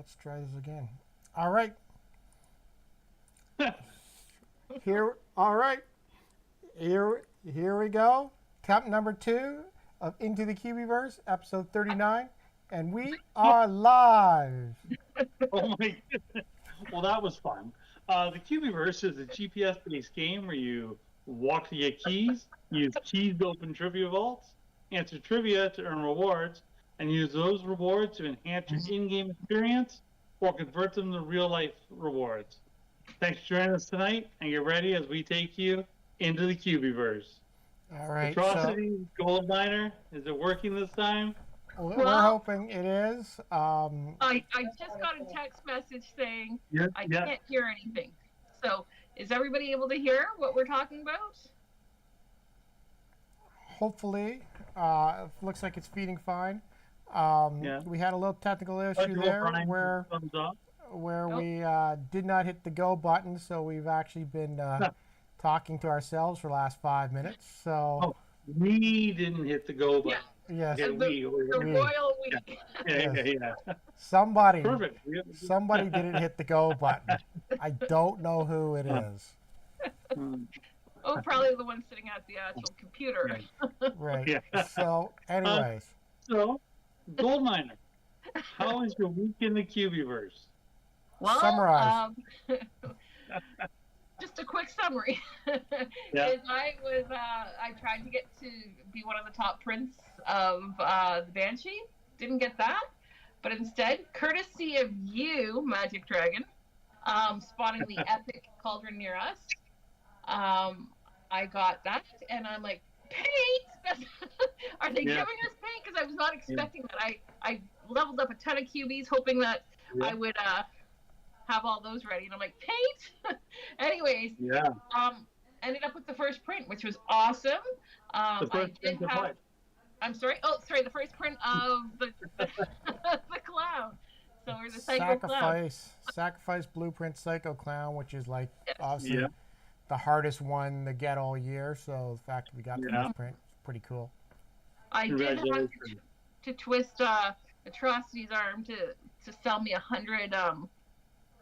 let's try this again. All right. Here, all right. Here we go. Tap number 2 of Into the Cubieverse, episode 39, and we are live. Oh my goodness. Well, that was fun. The Cubieverse is a GPS-based game where you walk to get keys, use keys to open trivia vaults, answer trivia to earn rewards, and use those rewards to enhance your in-game experience or convert them to real-life rewards. Thanks for joining us tonight, and get ready as we take you into the Cubieverse. All right. Atrocity, Gold Miner, is it working this time? We're hoping it is. I just got a text message saying I can't hear anything. So is everybody able to hear what we're talking about? Hopefully. It looks like it's feeding fine. We had a little technical issue there where we did not hit the go button, so we've actually been talking to ourselves for the last 5 minutes. So we didn't hit the go button. Yes. The royal we. Yeah. Somebody Perfect. didn't hit the go button. I don't know who it is. Oh, probably the one sitting at the actual computer. Right. Yeah. So, anyways. So, Gold Miner, how was your week in the Cubieverse? Well, summarize. Just a quick summary. Yeah. I tried to get to be one of the top prints of the Banshee. Didn't get that, but instead, courtesy of you, Magic Dragon, spawning the epic cauldron near us, I got that, and I'm like, paint! Are they giving us paint? Because I was not expecting that. I leveled up a ton of cubies, hoping that I would have all those ready, and I'm like, paint. Anyways, ended up with the first print, which was awesome. The first print of what? I'm sorry. Oh, sorry. The first print of the the clown. So we're the Psycho Clown. Sacrifice Blueprint Psycho Clown, which is like obviously the hardest one to get all year. So the fact that we got the first print is pretty cool. I did have to twist Atrocity's arm to sell me 100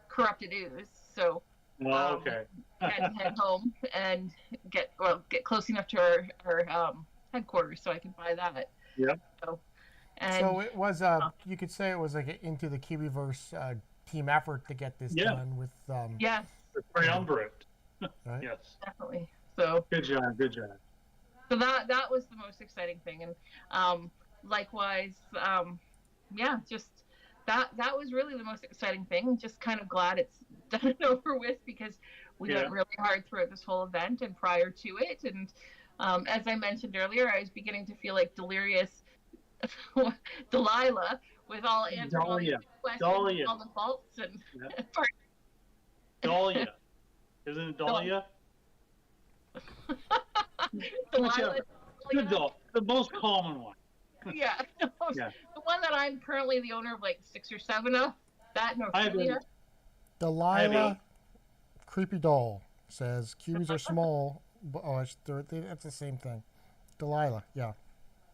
corrupted ooze. So had to head home and get close enough to our headquarters so I can buy that. Yeah. So it was you could say it was like Into the Cubieverse team effort to get this done with yes. The triumvirate. Right? Yes. Definitely. So good job. So that was the most exciting thing, and likewise, just that was really the most exciting thing. Just kind of glad it's done and over with, because we went really hard throughout this whole event and prior to it, and as I mentioned earlier, I was beginning to feel like delirious Delilah with all answering all the questions, all the faults, and Dahlia. Isn't it Dahlia? Delilah. Good doll. The most common one. Yeah. The one that I'm currently the owner of like 6 or 7 of. That and Ophelia. Delilah Creepy Doll says cubies are small. It's the same thing. Delilah,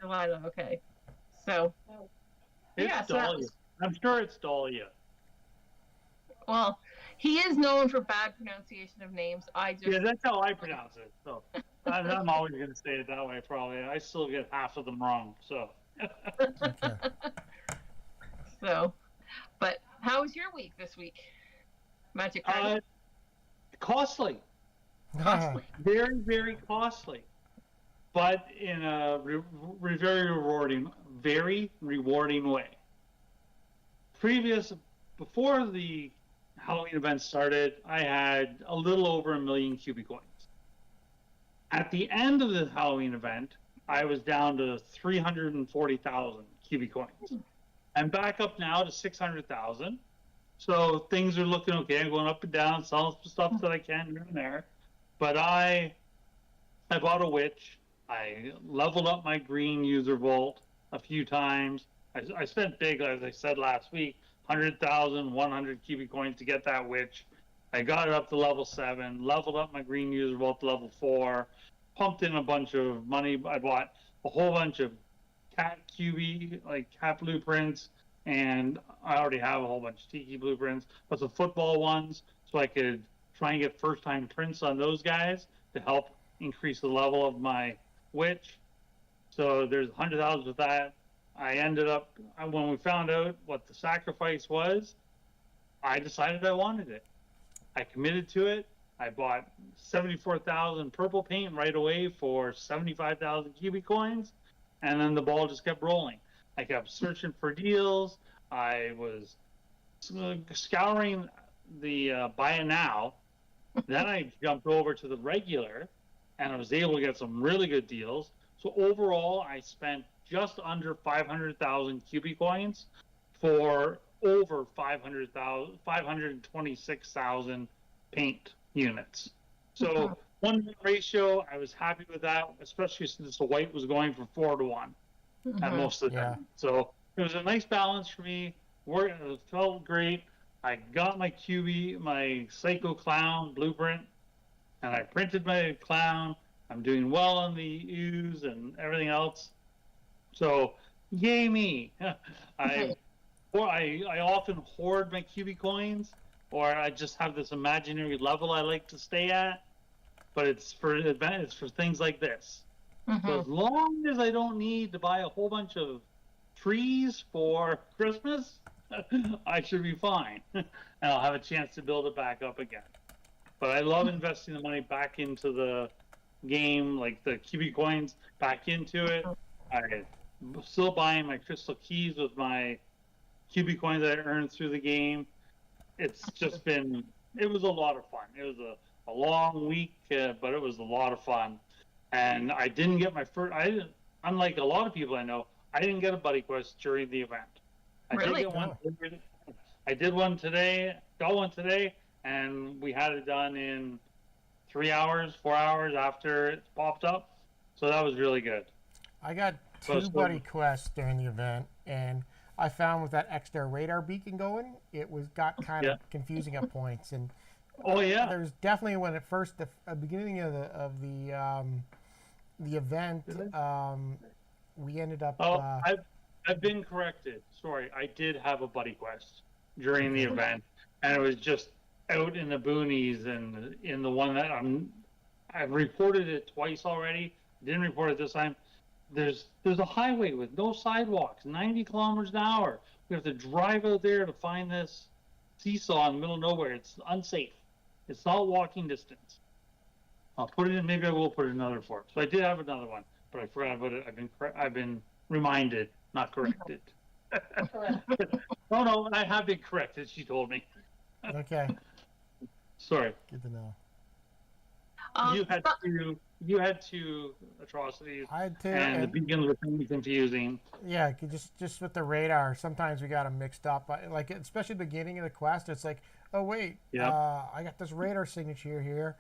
Delilah, okay. So, it's Dahlia. I'm sure it's Dahlia. Well, he is known for bad pronunciation of names. That's how I pronounce it. So I'm always going to say it that way. Probably, I still get half of them wrong. So. Okay. So, but how was your week this week, Magic Dragon? Costly. Very, very costly, but in a very rewarding way. Before the Halloween event started, I had a little over 1 million cubic coins. At the end of the Halloween event, I was down to 340,000 cubic coins. I'm back up now to 600,000. So things are looking okay. I'm going up and down, selling some stuff that I can here and there. But I bought a witch. I leveled up my green user vault a few times. I spent big, as I said last week, 100,000, 100 cubic coins to get that witch. I got it up to level 7, leveled up my green user vault to level 4, pumped in a bunch of money. I bought a whole bunch of cat blueprints and I already have a whole bunch of tiki blueprints, but the football ones, so I could try and get first-time prints on those guys to help increase the level of my witch. So there's 100,000 with that. I ended up, when we found out what the sacrifice was, I decided I wanted it. I committed to it. I bought 74,000 purple paint right away for 75,000 cubic coins, and then the ball just kept rolling. I kept searching for deals. I was scouring the buy it now. Then I jumped over to the regular, and I was able to get some really good deals. So overall, I spent just under 500,000 cubic coins for over 526,000 paint units. So 1 ratio, I was happy with that, especially since the white was going for 4 to 1 at most of the time. So it was a nice balance for me. It felt great. I got my my Psycho Clown blueprint, and I printed my clown. I'm doing well on the ooze and everything else. So, yay me! I often hoard my cubic coins, or I just have this imaginary level I like to stay at. But it's for things like this. So as long as I don't need to buy a whole bunch of trees for Christmas, I should be fine, and I'll have a chance to build it back up again. But I love investing the money back into the game, like the cubic coins back into it. I'm still buying my crystal keys with my cubic coins that I earned through the game. It's just been, it was a lot of fun. It was a long week, but it was a lot of fun. And I didn't get my first, unlike a lot of people I know, I didn't get a buddy quest during the event. I did get one. I did one today, got one today, and we had it done in 3 hours, 4 hours after it popped up. So that was really good. I got two buddy quests during the event, and I found with that extra radar beacon going, it got kind of confusing at points. And there's definitely when at first the beginning of the event, we ended up. I've been corrected. Sorry, I did have a buddy quest during the event, and it was just out in the boonies, and in the one that I've reported it twice already. Didn't report it this time. There's a highway with no sidewalks, 90 kilometers an hour. We have to drive out there to find this seesaw in the middle of nowhere. It's unsafe. It's not walking distance. I'll put it in. Maybe I will put another for it. So I did have another one, but I forgot about it. I've been reminded, not corrected. No, I have been corrected. She told me. Okay. Sorry. Good to know. You had two atrocities. I had two, and the beacons were confusing. Yeah, just with the radar, sometimes we got them mixed up. Like especially the beginning of the quest, it's like, oh wait, I got this radar signature here.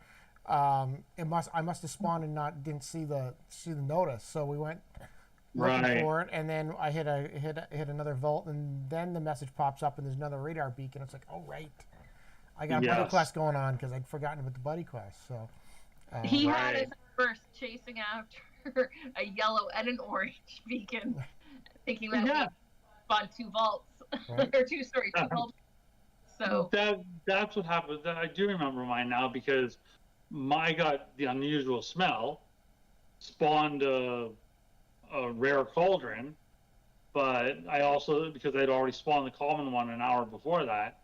I must have spawned and didn't see the notice, so we went looking for it, and then I hit another vault, and then the message pops up, and there's another radar beacon. It's like, oh right, I got a buddy quest going on because I'd forgotten about the buddy quest. So he had us first chasing after a yellow and an orange beacon, thinking that we spawned 2 vaults or 2 vaults. So that's what happened. I do remember mine now because I got the unusual smell, spawned a rare cauldron, but I also, because I'd already spawned the common one an hour before that,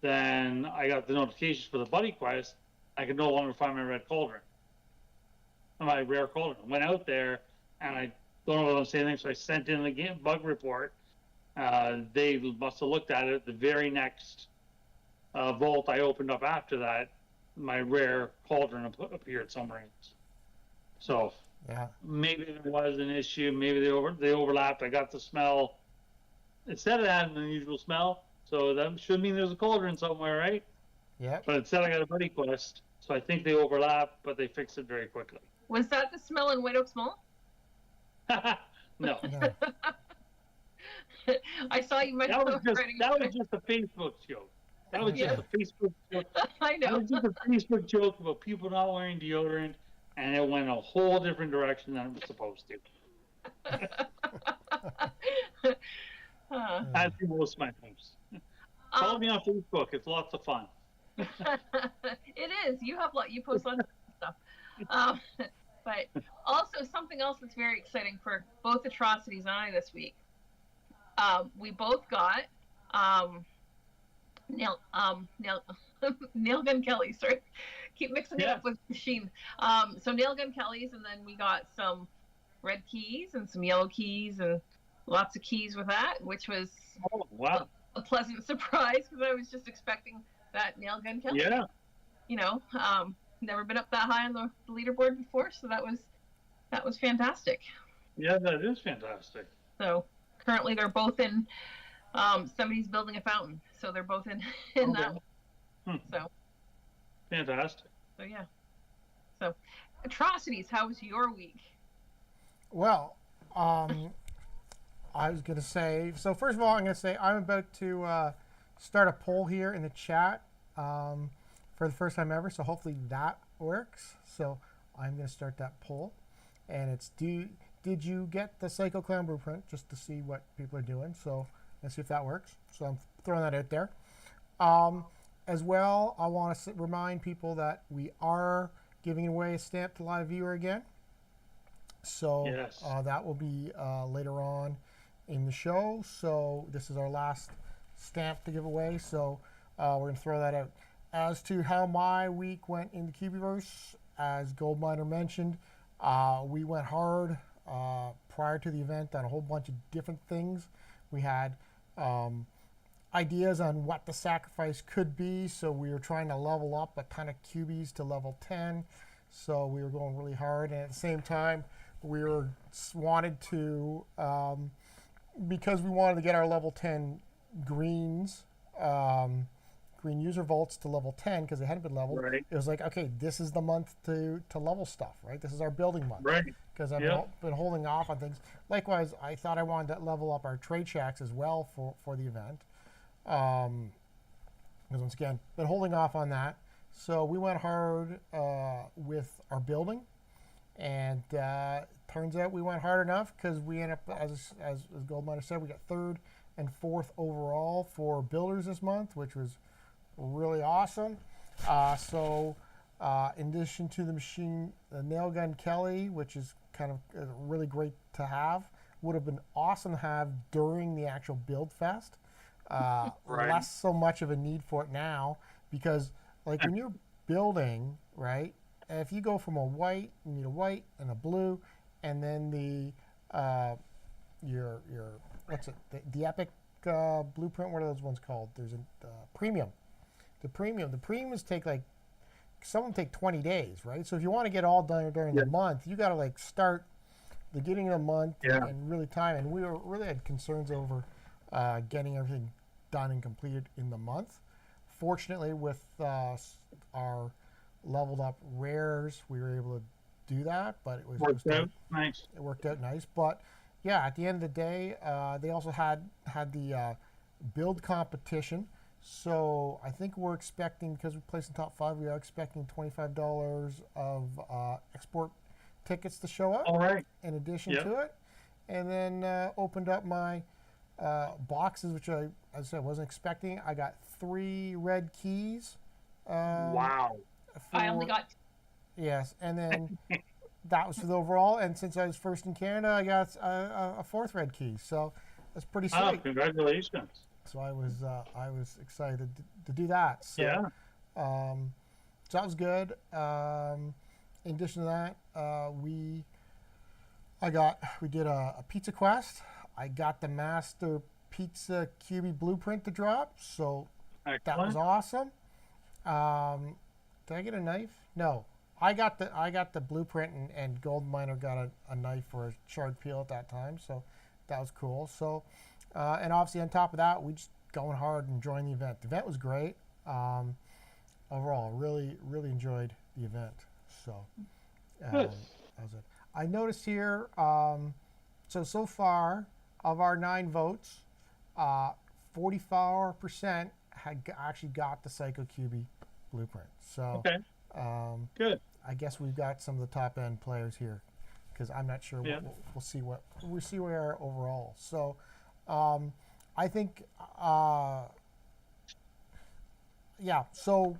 then I got the notifications for the buddy quest. I could no longer find my red cauldron, my rare cauldron. Went out there, and I don't know what I'm saying, so I sent in the bug report. They must have looked at it. The very next vault I opened up after that, my rare cauldron appeared somewhere else. So maybe there was an issue. Maybe they overlapped. I got the smell. It said it had an unusual smell, so that should mean there's a cauldron somewhere, right? Yeah. But it said I got a buddy quest, so I think they overlapped, but they fixed it very quickly. Was that the smell in White Oak Small? No. I saw you mention that was just a Facebook joke. That was just a Facebook joke. I know. That was just a Facebook joke about people not wearing deodorant, and it went a whole different direction than it was supposed to. As do most of my posts. Follow me on Facebook. It's lots of fun. It is. You post lots of stuff. But also something else that's very exciting for both Atrocities and I this week. We both got nail gun Kellys. Sorry, keep mixing it up with machine. So nail gun Kellys, and then we got some red keys and some yellow keys and lots of keys with that, which was a pleasant surprise because I was just expecting that nail gun Kelly. Yeah. You know, never been up that high on the leaderboard before, so that was fantastic. Yeah, that is fantastic. So currently they're both in. Somebody's building a fountain, so they're both in that one. So fantastic. So yeah. So Atrocities, how was your week? Well, I was going to say, so first of all, I'm going to say I'm about to start a poll here in the chat for the first time ever, so hopefully that works. So I'm going to start that poll, and it's did you get the Psycho Clown blueprint, just to see what people are doing. So let's see if that works. So I'm throwing that out there. As well, I want to remind people that we are giving away a stamp to live viewer again. So yes. That will be later on in the show. So this is our last stamp to give away. So we're going to throw that out. As to how my week went in the Cubieverse, as Goldminer mentioned, we went hard prior to the event on a whole bunch of different things. We had ideas on what the sacrifice could be, so we were trying to level up a ton of cubies to level 10. So we were going really hard, and at the same time, we wanted to, because we wanted to get our level 10 greens, green user vaults to level 10 because they hadn't been leveled. Right. It was like, okay, this is the month to level stuff, right? This is our building month. Right. Because I've been holding off on things. Likewise, I thought I wanted to level up our trade shacks as well for the event. Because once again, been holding off on that. So we went hard with our building. And turns out we went hard enough because we ended up, as Goldminer said, we got 3rd and 4th overall for builders this month, which was really awesome. In addition to the nail gun Kelly, which is kind of really great to have, would have been awesome to have during the actual build fest. Right. Less so much of a need for it now because, like, when you're building, right? If you go from a white, you need a white and a blue, and then your what's it? The epic blueprint. What are those ones called? There's a premium. The premiums take some of them take 20 days, right? So if you want to get all done during the month, you got to start the beginning of the month and really time. And we really had concerns over getting everything done and completed in the month. Fortunately, with our leveled up rares, we were able to do that, but it worked out nice. It worked out nice, but yeah, at the end of the day, they also had the build competition. So I think we're expecting, because we placed in top 5, we are expecting $25 of export tickets to show up. All right. In addition to it, and then opened up my boxes, which as I said, wasn't expecting. I got 3 red keys. Wow. I only got 2. Yes, and then that was for the overall. And since I was first in Canada, I got a 4th red key. So that's pretty sweet. Oh, congratulations! So I was excited to do that. So, so that was good. In addition to that, we did a pizza quest. I got the master pizza Cubie blueprint to drop. So that was awesome. Did I get a knife? No, I got the blueprint, and Goldminer got a knife for a shard peel at that time. So that was cool. So, and obviously on top of that, we just going hard and enjoying the event. The event was great. Overall, really enjoyed the event. So that was it. I noticed here, so far of our 9 votes, 44% had actually got the Psycho Cubie blueprint. So good. I guess we've got some of the top end players here, because I'm not sure. We'll see where we are overall. So I think, yeah. So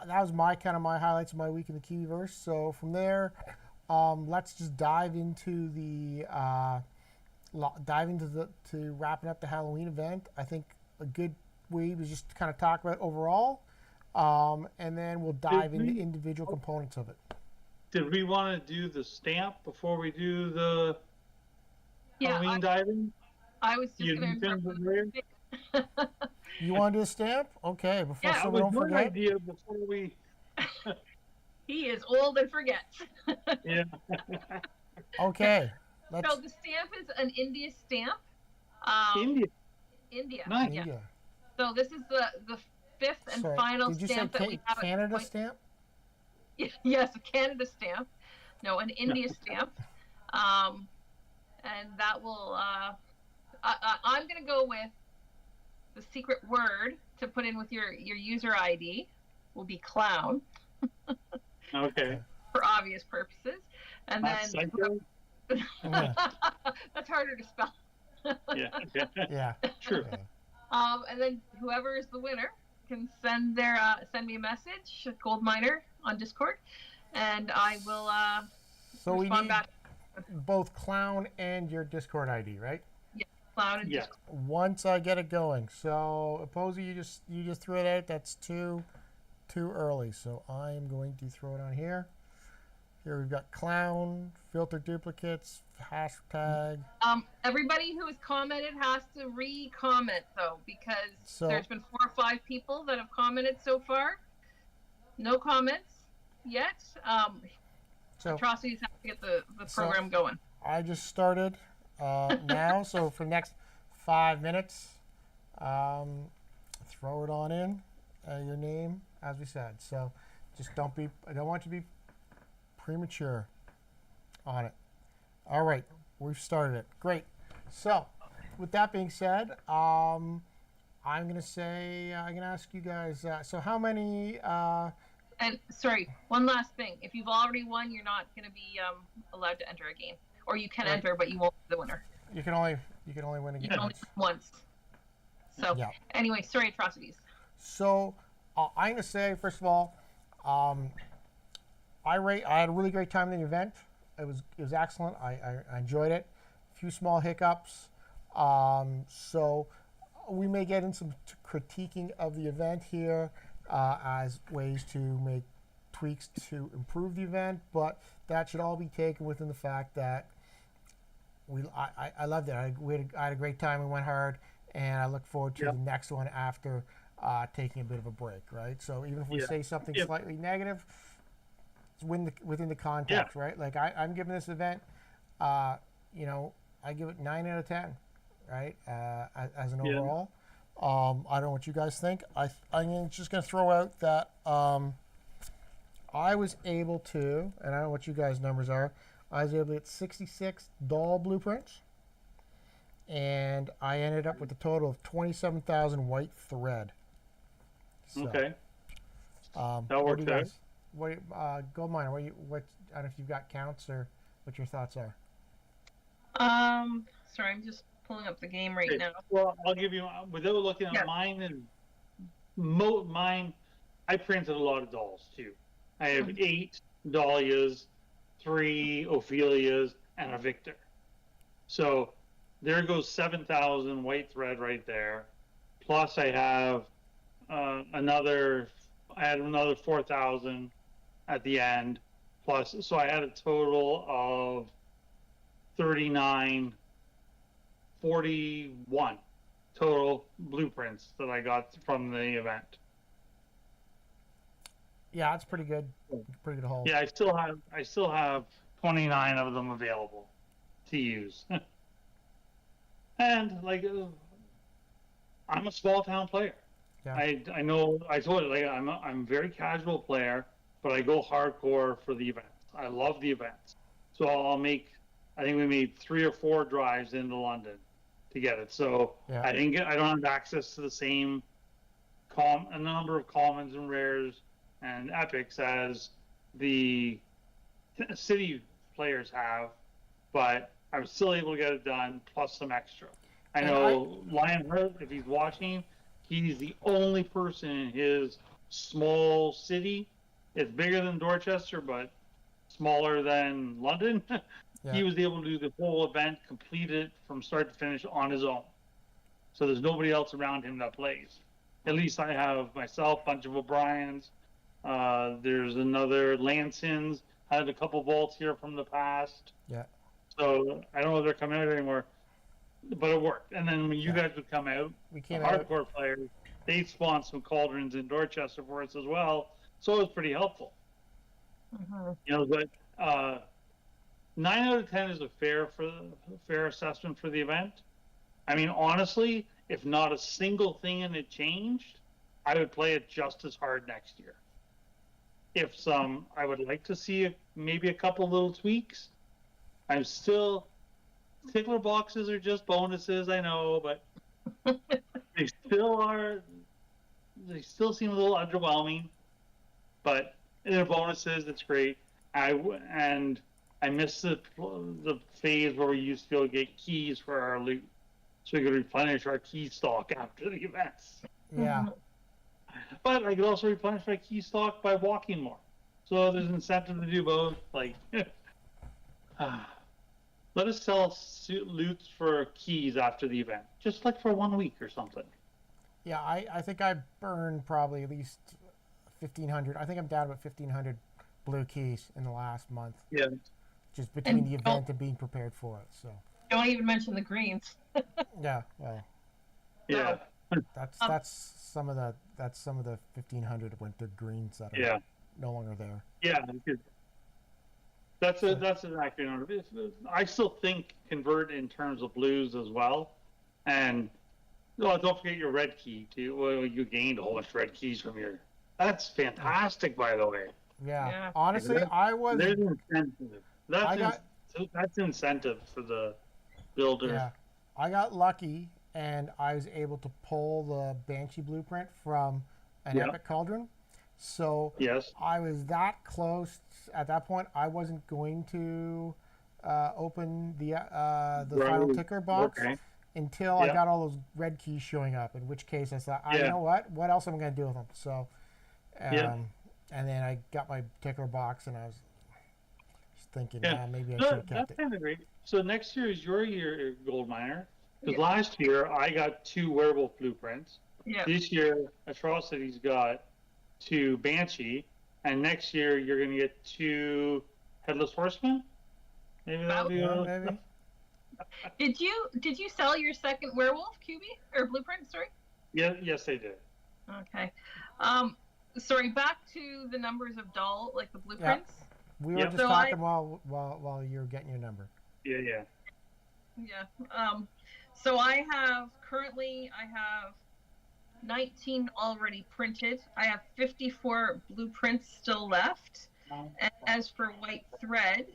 that was my highlights of my week in the Cubieverse. So from there, let's just dive into to wrapping up the Halloween event. I think a good way was just to kind of talk about overall, and then we'll dive into individual components of it. Did we want to do the stamp before we do the Halloween diving? I was just going to. You want to do a stamp? Okay, before so we don't forget. That was my idea before we. He is old and forgets. Yeah. Okay. So the stamp is an India stamp. India. Nice. Yeah. So this is the fifth and final stamp that we have. Canada stamp? Yes, a Canada stamp. No, an India stamp. And that will. I'm going to go with the secret word to put in with your user ID will be clown. Okay. For obvious purposes, and that's then that's harder to spell. Yeah. True. And then whoever is the winner can send me a message, Gold Miner, on Discord, and I will respond back. Both clown and your Discord ID, right? Yeah, clown and Discord. Once I get it going. So Opposy, you just threw it out. That's too early. So I'm going to throw it on here. Here we've got clown, filter duplicates, hashtag. Everybody who has commented has to re-comment though, because there's been 4 or 5 people that have commented so far. No comments yet. Atrocities have to get the program going. I just started now, so for the next 5 minutes, throw it on in, your name, as we said. So just I don't want you to be premature on it. All right, we've started it. Great. So with that being said, I'm going to ask you guys, so how many... And sorry, one last thing. If you've already won, you're not going to be allowed to enter again. Or you can enter, but you won't be the winner. You can only win again. You can only win once. So anyway, sorry, Atrocities. So I'm going to say, first of all, I had a really great time in the event. It was excellent. I enjoyed it. A few small hiccups. So we may get in some critiquing of the event here as ways to make tweaks to improve the event, but that should all be taken within the fact that I loved it. I had a great time. We went hard, and I look forward to the next one after taking a bit of a break, right? So even if we say something slightly negative, it's within the context, right? Like I'm giving this event, I give it 9 out of 10, right? As an overall. I don't know what you guys think. I'm just going to throw out that I was able to, and I don't know what you guys' numbers are, I was able to get 66 doll blueprints, and I ended up with a total of 27,000 white thread. So, okay. That works out. Gold Miner, I don't know if you've got counts or what your thoughts are. Sorry, I'm just pulling up the game right now. Well, I'll give you, without looking at mine, and mine, I printed a lot of dolls too. I have 8 Dahlias, 3 Ophelias, and a Victor. So there goes 7,000 white thread right there. Plus I have another 4,000 at the end. Plus, so I had a total of 41 total blueprints that I got from the event. Yeah, that's pretty good. Pretty good haul. Yeah, I still have 29 of them available to use. And like, I'm a small town player. Yeah. I know. I told you, like, I'm a very casual player, but I go hardcore for the events. I love the events. So I'll make. I think we made 3 or 4 drives into London to get it. So I don't have access to the same a number of commons and rares and epics as the city players have, but I was still able to get it done plus some extra. I know Lionheart, if he's watching, he's the only person in his small city. It's bigger than Dorchester, but smaller than London. Yeah. He was able to do the whole event, complete it from start to finish on his own. So there's nobody else around him that plays. At least I have myself, a bunch of O'Briens. There's another Lansons, had a couple vaults here from the past. Yeah. So I don't know if they're coming out anymore, but it worked. And then when you guys would come out, We came the out. hardcore players, they spawned some cauldrons in Dorchester for us as well. So it was pretty helpful. Mhm. You know, but 9 out of 10 is a fair assessment for the event. I mean, honestly, if not a single thing in it changed, I would play it just as hard next year. If I would like to see maybe a couple little tweaks. I'm still, tickler boxes are just bonuses, I know, but they still seem a little underwhelming. But they're bonuses, it's great. I missed the phase where we used to be able to get keys for our loot, so we could replenish our key stock after the events. Yeah. But I could also replenish my key stock by walking more. So there's an incentive to do both. Like, let us sell loot for keys after the event, just like for 1 week or something. Yeah, I think I burned probably at least 1,500. I think I'm down about 1,500 blue keys in the last month. Yeah. Just between the event and being prepared for it. So. Don't even mention the greens. Yeah. Well. Yeah. That's some of the 1,500 winter greens that are no longer there. Yeah. That's an accurate number. I still think convert in terms of blues as well, and don't forget your red key too. Well, you gained a whole bunch of red keys from your. That's fantastic, by the way. Yeah. Honestly, I was. There's incentive. That's incentive for the builder. Yeah. I got lucky, and I was able to pull the Banshee blueprint from an Epic Cauldron. So I was that close. At that point, I wasn't going to open the final ticker box until I got all those red keys showing up. In which case, I thought, you know what? What else am I going to do with them? So, and then I got my ticker box, and I was just thinking, maybe I should have kept that's it. Kind of great. So next year is your year, gold miner. Because last year I got 2 werewolf blueprints. Yeah. This year Atrocity's got 2 Banshee, and next year you're going to get 2 Headless Horsemen. Maybe that'll be maybe. Did you sell your second werewolf Cubie or blueprint? Sorry. Yeah. Yes, they did. Okay. Sorry. Back to the numbers of doll, like the blueprints. Yeah. We were just talking while you were getting your number. Yeah. So I have 19 already printed. I have 54 blueprints still left. And as for white thread,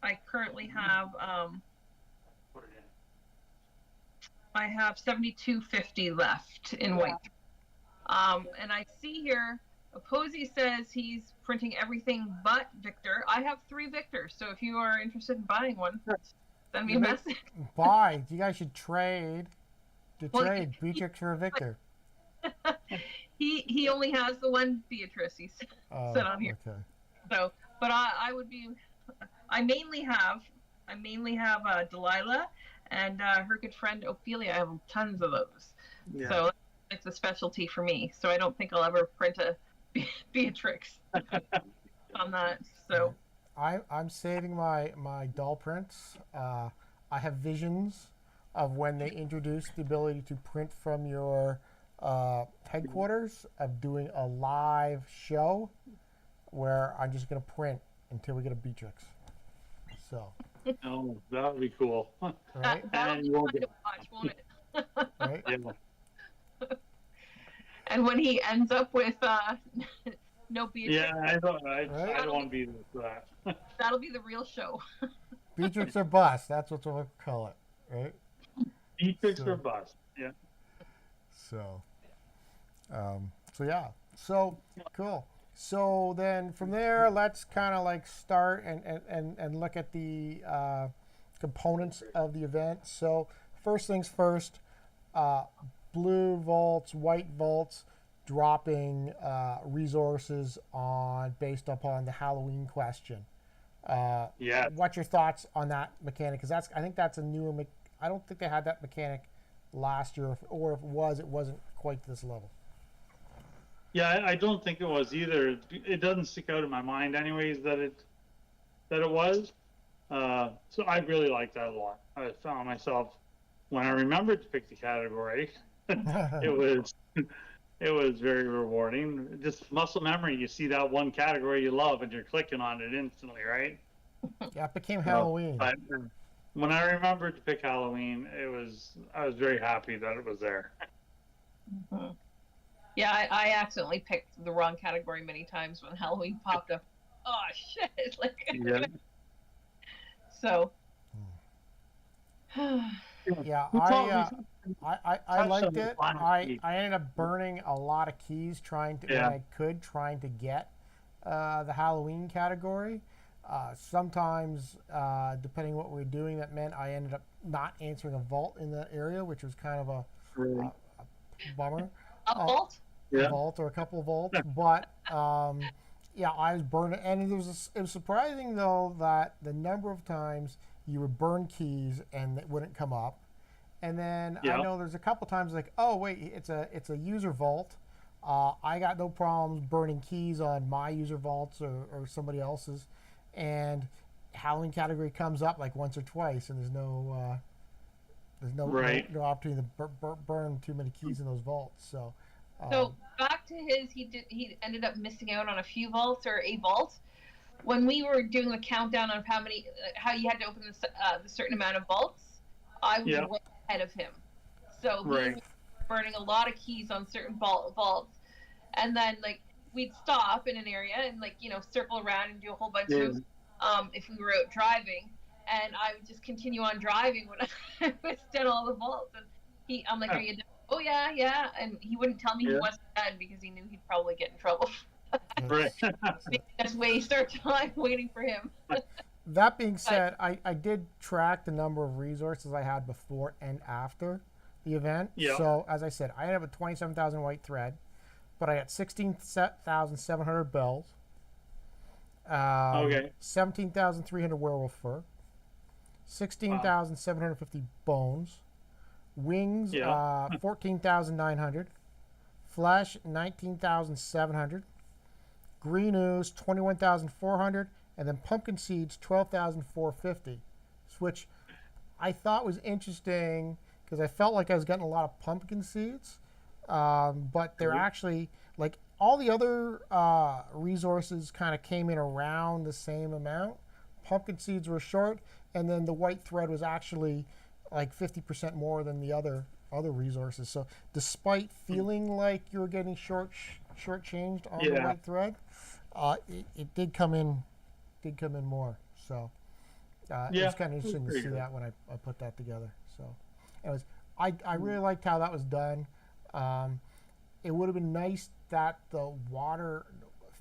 I currently have I have 7250 left in white. And I see here Posey says he's printing everything but Victor. I have 3 Victors, so if you are interested in buying one, send me a message. Buy. You guys should trade. Trade Beatrix for a Victor. He only has the one Beatrice. He's set on here. Okay. So, but I would be. I mainly have Delilah and her good friend Ophelia. I have tons of those. Yeah. So it's a specialty for me. So I don't think I'll ever print a Beatrix on that. So I'm saving my doll prints. I have visions of when they introduce the ability to print from your headquarters, of doing a live show where I'm just going to print until we get a Beatrix. So. Oh, that would be cool. Right? That'll be fun to watch, won't it? Right? Yeah. And when he ends up with no Beatrix. Yeah, I don't want to be there for that. That'll be the real show. Beatrix or bust. That's what we'll call it, right? Beatrix or bust. Yeah. So yeah. So cool. So then from there, let's kind of like start and look at the components of the event. So first things first, blue vaults, white vaults, dropping resources on based upon the Halloween question. Yeah. What's your thoughts on that mechanic? Because I think that's a newer. I don't think they had that mechanic last year, or if it was, it wasn't quite to this level. Yeah, I don't think it was either. It doesn't stick out in my mind, anyways, that it was. So I really liked that a lot. I found myself, when I remembered to pick the category, it was very rewarding. Just muscle memory. You see that one category you love, and you're clicking on it instantly, right? Yeah, it became Halloween. But when I remembered to pick Halloween, I was very happy that it was there. Mm-hmm. Yeah, I accidentally picked the wrong category many times when Halloween popped up. Oh shit! Like, Yeah. so. Yeah, I liked it. I ended up burning a lot of keys trying to get the Halloween category. Sometimes, depending what we were doing, that meant I ended up not answering a vault in that area, which was kind of a bummer. A vault? A vault or a couple of vaults, but yeah, I was burning, and it was surprising though that the number of times you would burn keys and it wouldn't come up, and then I know there's a couple times like, oh wait, it's a user vault. I got no problems burning keys on my user vaults or somebody else's, and Halloween category comes up like once or twice, and there's no no opportunity to burn too many keys in those vaults. So back to he ended up missing out on a few vaults or a vault. When we were doing the countdown of how you had to open the certain amount of vaults, I was way ahead of him. So he was burning a lot of keys on certain vaults, and then like we'd stop in an area and circle around and do a whole bunch of if we were out driving, and I would just continue on driving when I was done all the vaults, and I'm like, are you done? Oh yeah, and he wouldn't tell me he wasn't done because he knew he'd probably get in trouble. Just waste our time waiting for him. That being said, I did track the number of resources I had before and after the event. So as I said, I ended up with 27,000 white thread, but I had 16,700 bells, 17,300 werewolf fur, 16,750 bones, wings 14,900, flesh 19,700, green ooze 21,400, and then pumpkin seeds 12,450, which I thought was interesting because I felt like I was getting a lot of pumpkin seeds, but they're actually like all the other resources kind of came in around the same amount. Pumpkin seeds were short, and then the white thread was actually like 50% more than the other resources. So despite feeling like you were getting shortchanged on the white thread, it did come in more. So it was kind of interesting to see that when I put that together. So anyways, I really liked how that was done. It would have been nice that the water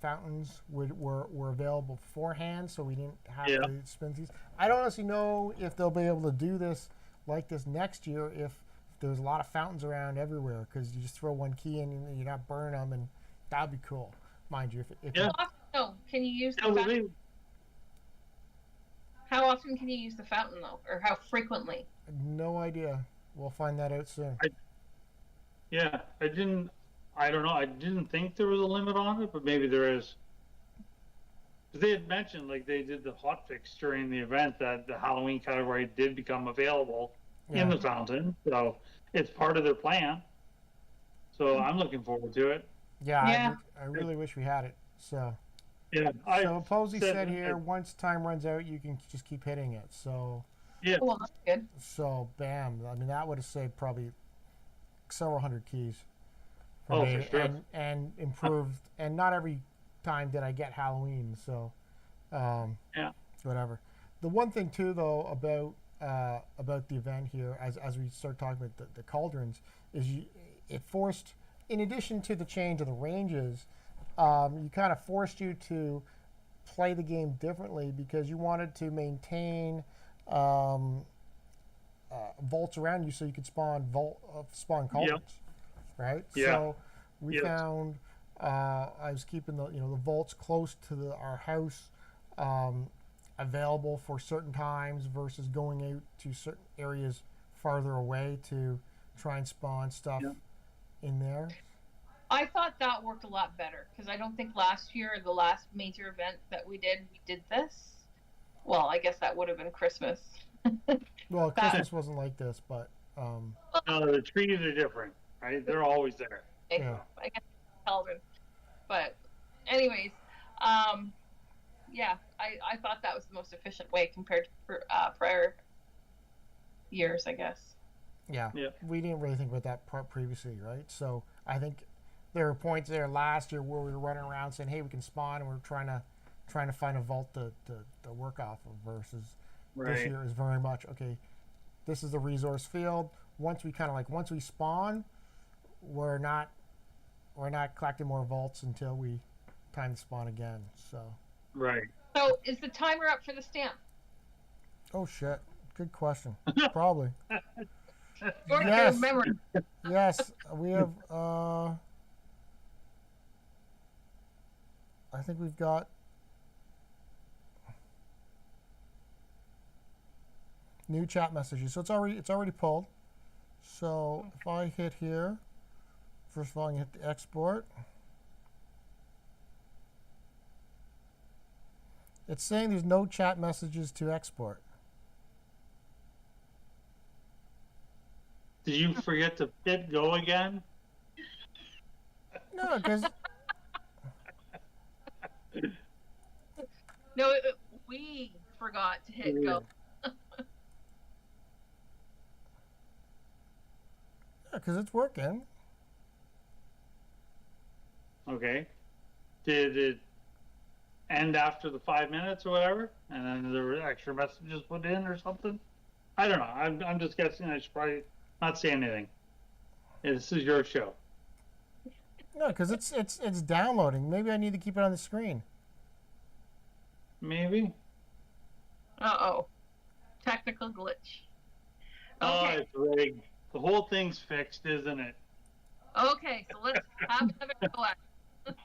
fountains were available beforehand, so we didn't have to spin these. I don't honestly know if they'll be able to do this like this next year if there's a lot of fountains around everywhere, because you just throw one key in and you're not burning them, and that'd be cool, mind you. Can you use the fountain? How often can you use the fountain though, or how frequently? No idea. We'll find that out soon. I don't know. I didn't think there was a limit on it, but maybe there is. They had mentioned, like they did the hotfix during the event, that the Halloween category did become available in the fountain. So it's part of their plan. So I'm looking forward to it. Yeah. I really wish we had it. So so Posey said here, once time runs out, you can just keep hitting it. So well, that's good. So bam. I mean, that would have saved probably several hundred keys. For sure. And improved. And not every time did I get Halloween. So whatever. The one thing too, though, about the event here, as we start talking about the cauldrons, is it forced, in addition to the change of the ranges, you kind of forced you to play the game differently, because you wanted to maintain vaults around you so you could spawn spawn culprits, right? Yeah. So we found I was keeping the the vaults close to our house, available for certain times versus going out to certain areas farther away to try and spawn stuff in there. I thought that worked a lot better because I don't think last year, the last major event that we did this. Well, I guess that would have been Christmas. Well, Christmas wasn't like this, but no, the trees are different, right? They're always there. yeah. I guess Calvin. But anyways, yeah, I thought that was the most efficient way compared to prior years, I guess. Yeah, we didn't really think about that part previously, right? So I think there were points there last year where we were running around saying, "Hey, we can spawn," and we're trying to find a vault to work off of. Versus this year is very much okay. This is the resource field. Once we spawn, we're not collecting more vaults until we time to spawn again. So So is the timer up for the stamp? oh shit, good question. Probably. Yes. Memory. Yes, we have. I think we've got new chat messages. So it's already pulled. So if I hit here, first of all, I can hit the export. It's saying there's no chat messages to export. Did you forget to hit go again? No, because no, we forgot to hit go. because it's working. Okay. Did it end after the 5 minutes or whatever? And then there were extra messages put in or something? I don't know. I'm just guessing. I should probably not say anything. This is your show. No, because it's downloading. Maybe I need to keep it on the screen. Maybe. Uh-oh. Technical glitch. Okay. Oh, it's rigged. The whole thing's fixed, isn't it? Okay, so let's have another go at it.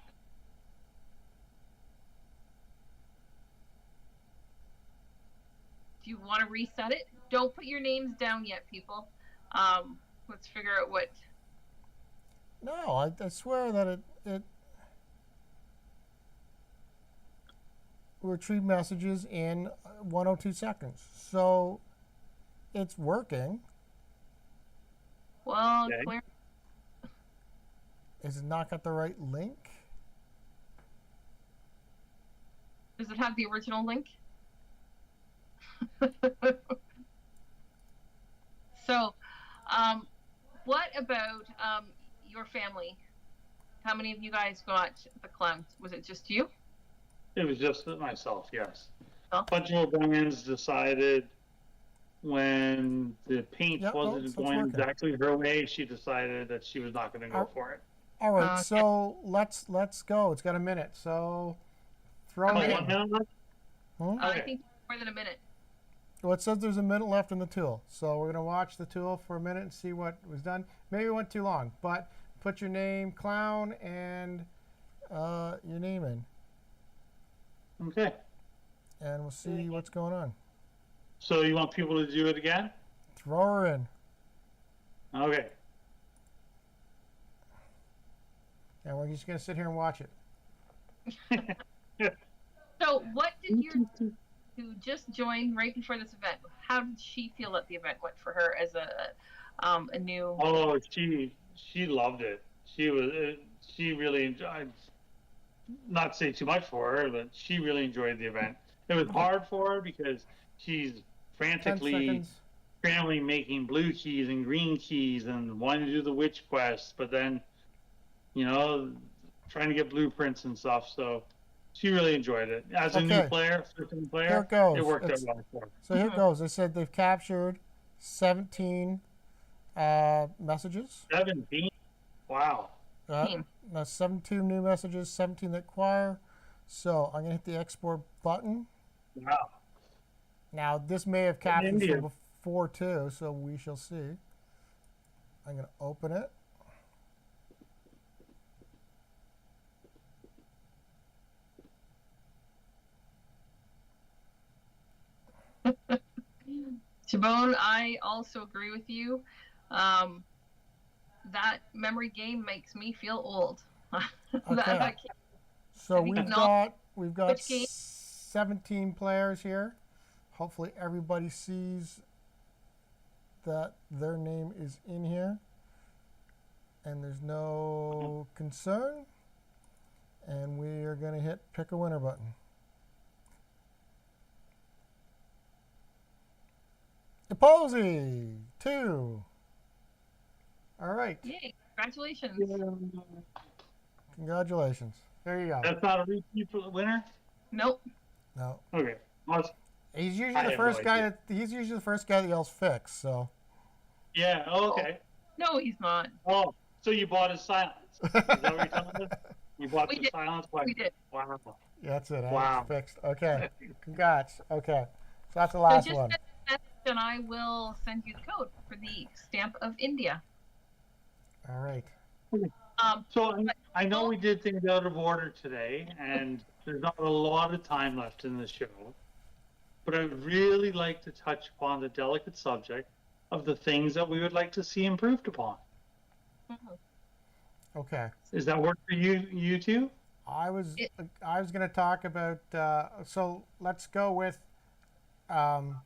Do you want to reset it? Don't put your names down yet, people. Let's figure out what. No, I swear that it retrieve messages in 102 seconds. So it's working. Well, okay. Clear. Is it not got the right link? Does it have the original link? So, what about your family? How many of you guys got the clown? Was it just you? It was just myself, yes. Oh. A bunch of O'Briens decided when the paint wasn't going exactly her way, she decided that she was not going to go for it. All right, so let's go. It's got a minute, so throw it in. I think more than a minute. Well, it says there's a minute left in the tool, so we're going to watch the tool for a minute and see what was done. Maybe it went too long, but put your name, clown, and your name in. Okay. And we'll see what's going on. So you want people to do it again? Throw her in. Okay. And we're just going to sit here and watch it. So what did your who just joined right before this event, how did she feel that the event went for her as a new? Oh, she loved it. She really enjoyed. Not say too much for her, but she really enjoyed the event. It was hard for her because she's frantically scrambling, making blue keys and green keys, and wanting to do the witch quest, but then, trying to get blueprints and stuff. So she really enjoyed it. As a new player, first-time player, here it goes. It worked out well for her. So here it goes. They said they've captured 17 messages. 17? Wow. That's 17 new messages, 17 that acquire. So I'm going to hit the export button. Wow. Now, this may have captured 4-2, so we shall see. I'm going to open it. Chabone, I also agree with you. That memory game makes me feel old. Okay. So we've got Which game? 17 players here. Hopefully everybody sees that their name is in here and there's no concern. And we are going to hit pick a winner button. Deposy 2. All right. Yay! Congratulations. Congratulations. There you go. That's not a repeat for the winner? Nope. No. Okay. Awesome. He's usually the first guy that yells fix, so. Yeah, okay. No, he's not. Oh, so you bought his silence. Is that what you're telling us? You bought the silence? We did. Wow. Yeah, that's it. Wow. Fixed. Okay. Congrats. Okay. So that's the last one. And I will send you the code for the Stamp of India. All right. So I know we did things out of order today, and there's not a lot of time left in the show, but I would really like to touch upon the delicate subject of the things that we would like to see improved upon. Okay. Does that work for you two? I was going to talk about. So let's go with common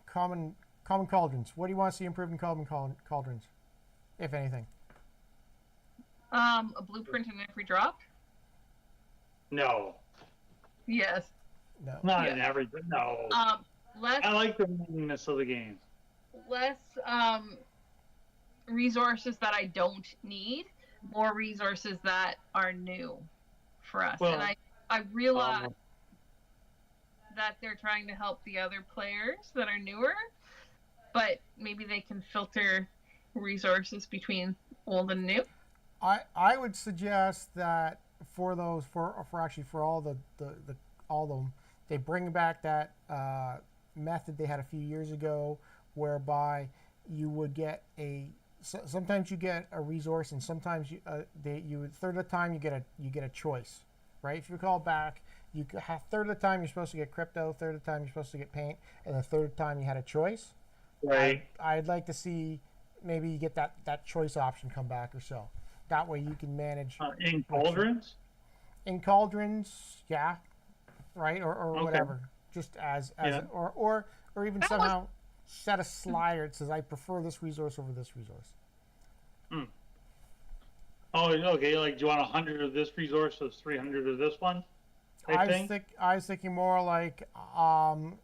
cauldrons. What do you want to see improved in common cauldrons, if anything? A blueprint in every drop? No. Yes. No. Not in everything. No. Less. I like the randomness of the game. Less resources that I don't need, more resources that are new for us. Well, and I realize that they're trying to help the other players that are newer, but maybe they can filter resources between old and new. I would suggest that for those for all all of them, they bring back that method they had a few years ago, whereby you would get sometimes you get a resource, and sometimes third of the time you get a choice, right? If you recall back, you have third of the time you're supposed to get crypto, third of the time you're supposed to get paint, and the third time you had a choice. Right. I'd like to see maybe you get that choice option come back or so. That way you can manage in cauldrons. In cauldrons, yeah, right, or Okay. whatever. Just as Yeah. or even somehow set a slider that says I prefer this resource over this resource. Oh, okay. Like, do you want 100 of this resource, so 300 of this one? I was thinking more like I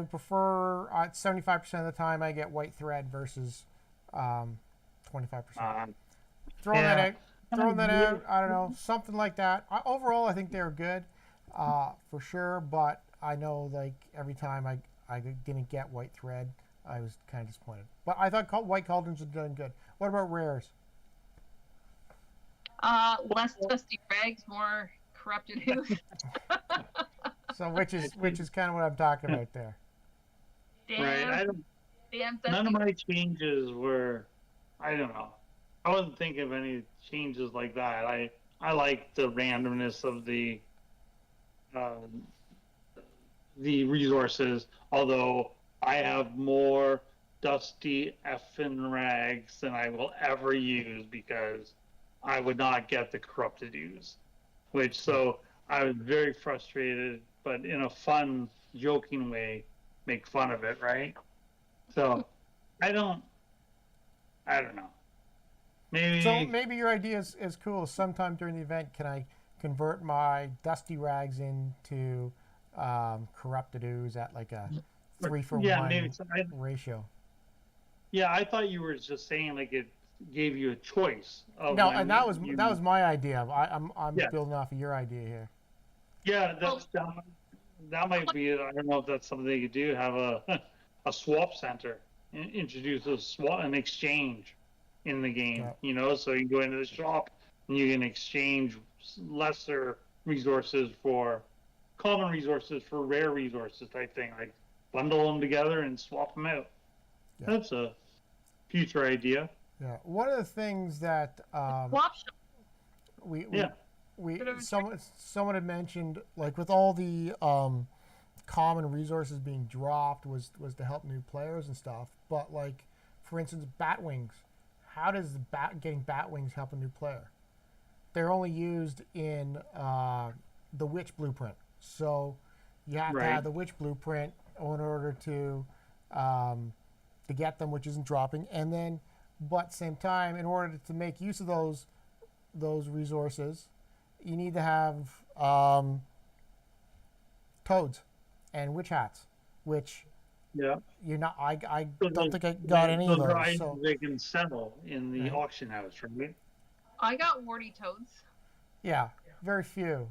prefer 75% of the time I get white thread versus 25%. Throwing that out. I don't know, something like that. Overall, I think they're good, for sure. But I know, like, every time I didn't get white thread, I was kind of disappointed. But I thought white cauldrons were doing good. What about rares? Less dusty rags, more corrupted ooze. So which is kind of what I'm talking about there. Damn, none of my changes were, I don't know. I wasn't thinking of any changes like that. I like the randomness of the resources, although I have more dusty effing rags than I will ever use because I would not get the corrupted ooze. So I was very frustrated, but in a fun, joking way, make fun of it, right? So I don't know. Maybe your idea is cool. Sometime during the event, can I convert my dusty rags into corrupted ooze at like a 3-for-1 ratio? Yeah, I thought you were just saying like it gave you a choice. No, and that was my idea. I'm building off of your idea here. Yeah, that might be it. I don't know if that's something they could do. Have a swap center, introduce an exchange in the game. Yeah. So you go into the shop and you can exchange lesser resources for common resources for rare resources type thing, like bundle them together and swap them out. Yeah. That's a future idea. Yeah. One of the things that someone had mentioned, like with all the common resources being dropped, was to help new players and stuff. But like, for instance, bat wings. How does getting bat wings help a new player? They're only used in the witch blueprint, so you have to have the witch blueprint in order to get them, which isn't dropping. And then, but at the same time, in order to make use of those resources, you need to have toads and witch hats, which you're not. I don't think I got any of those. So they can settle in the auction house, right? I got warty toads. Yeah, very few.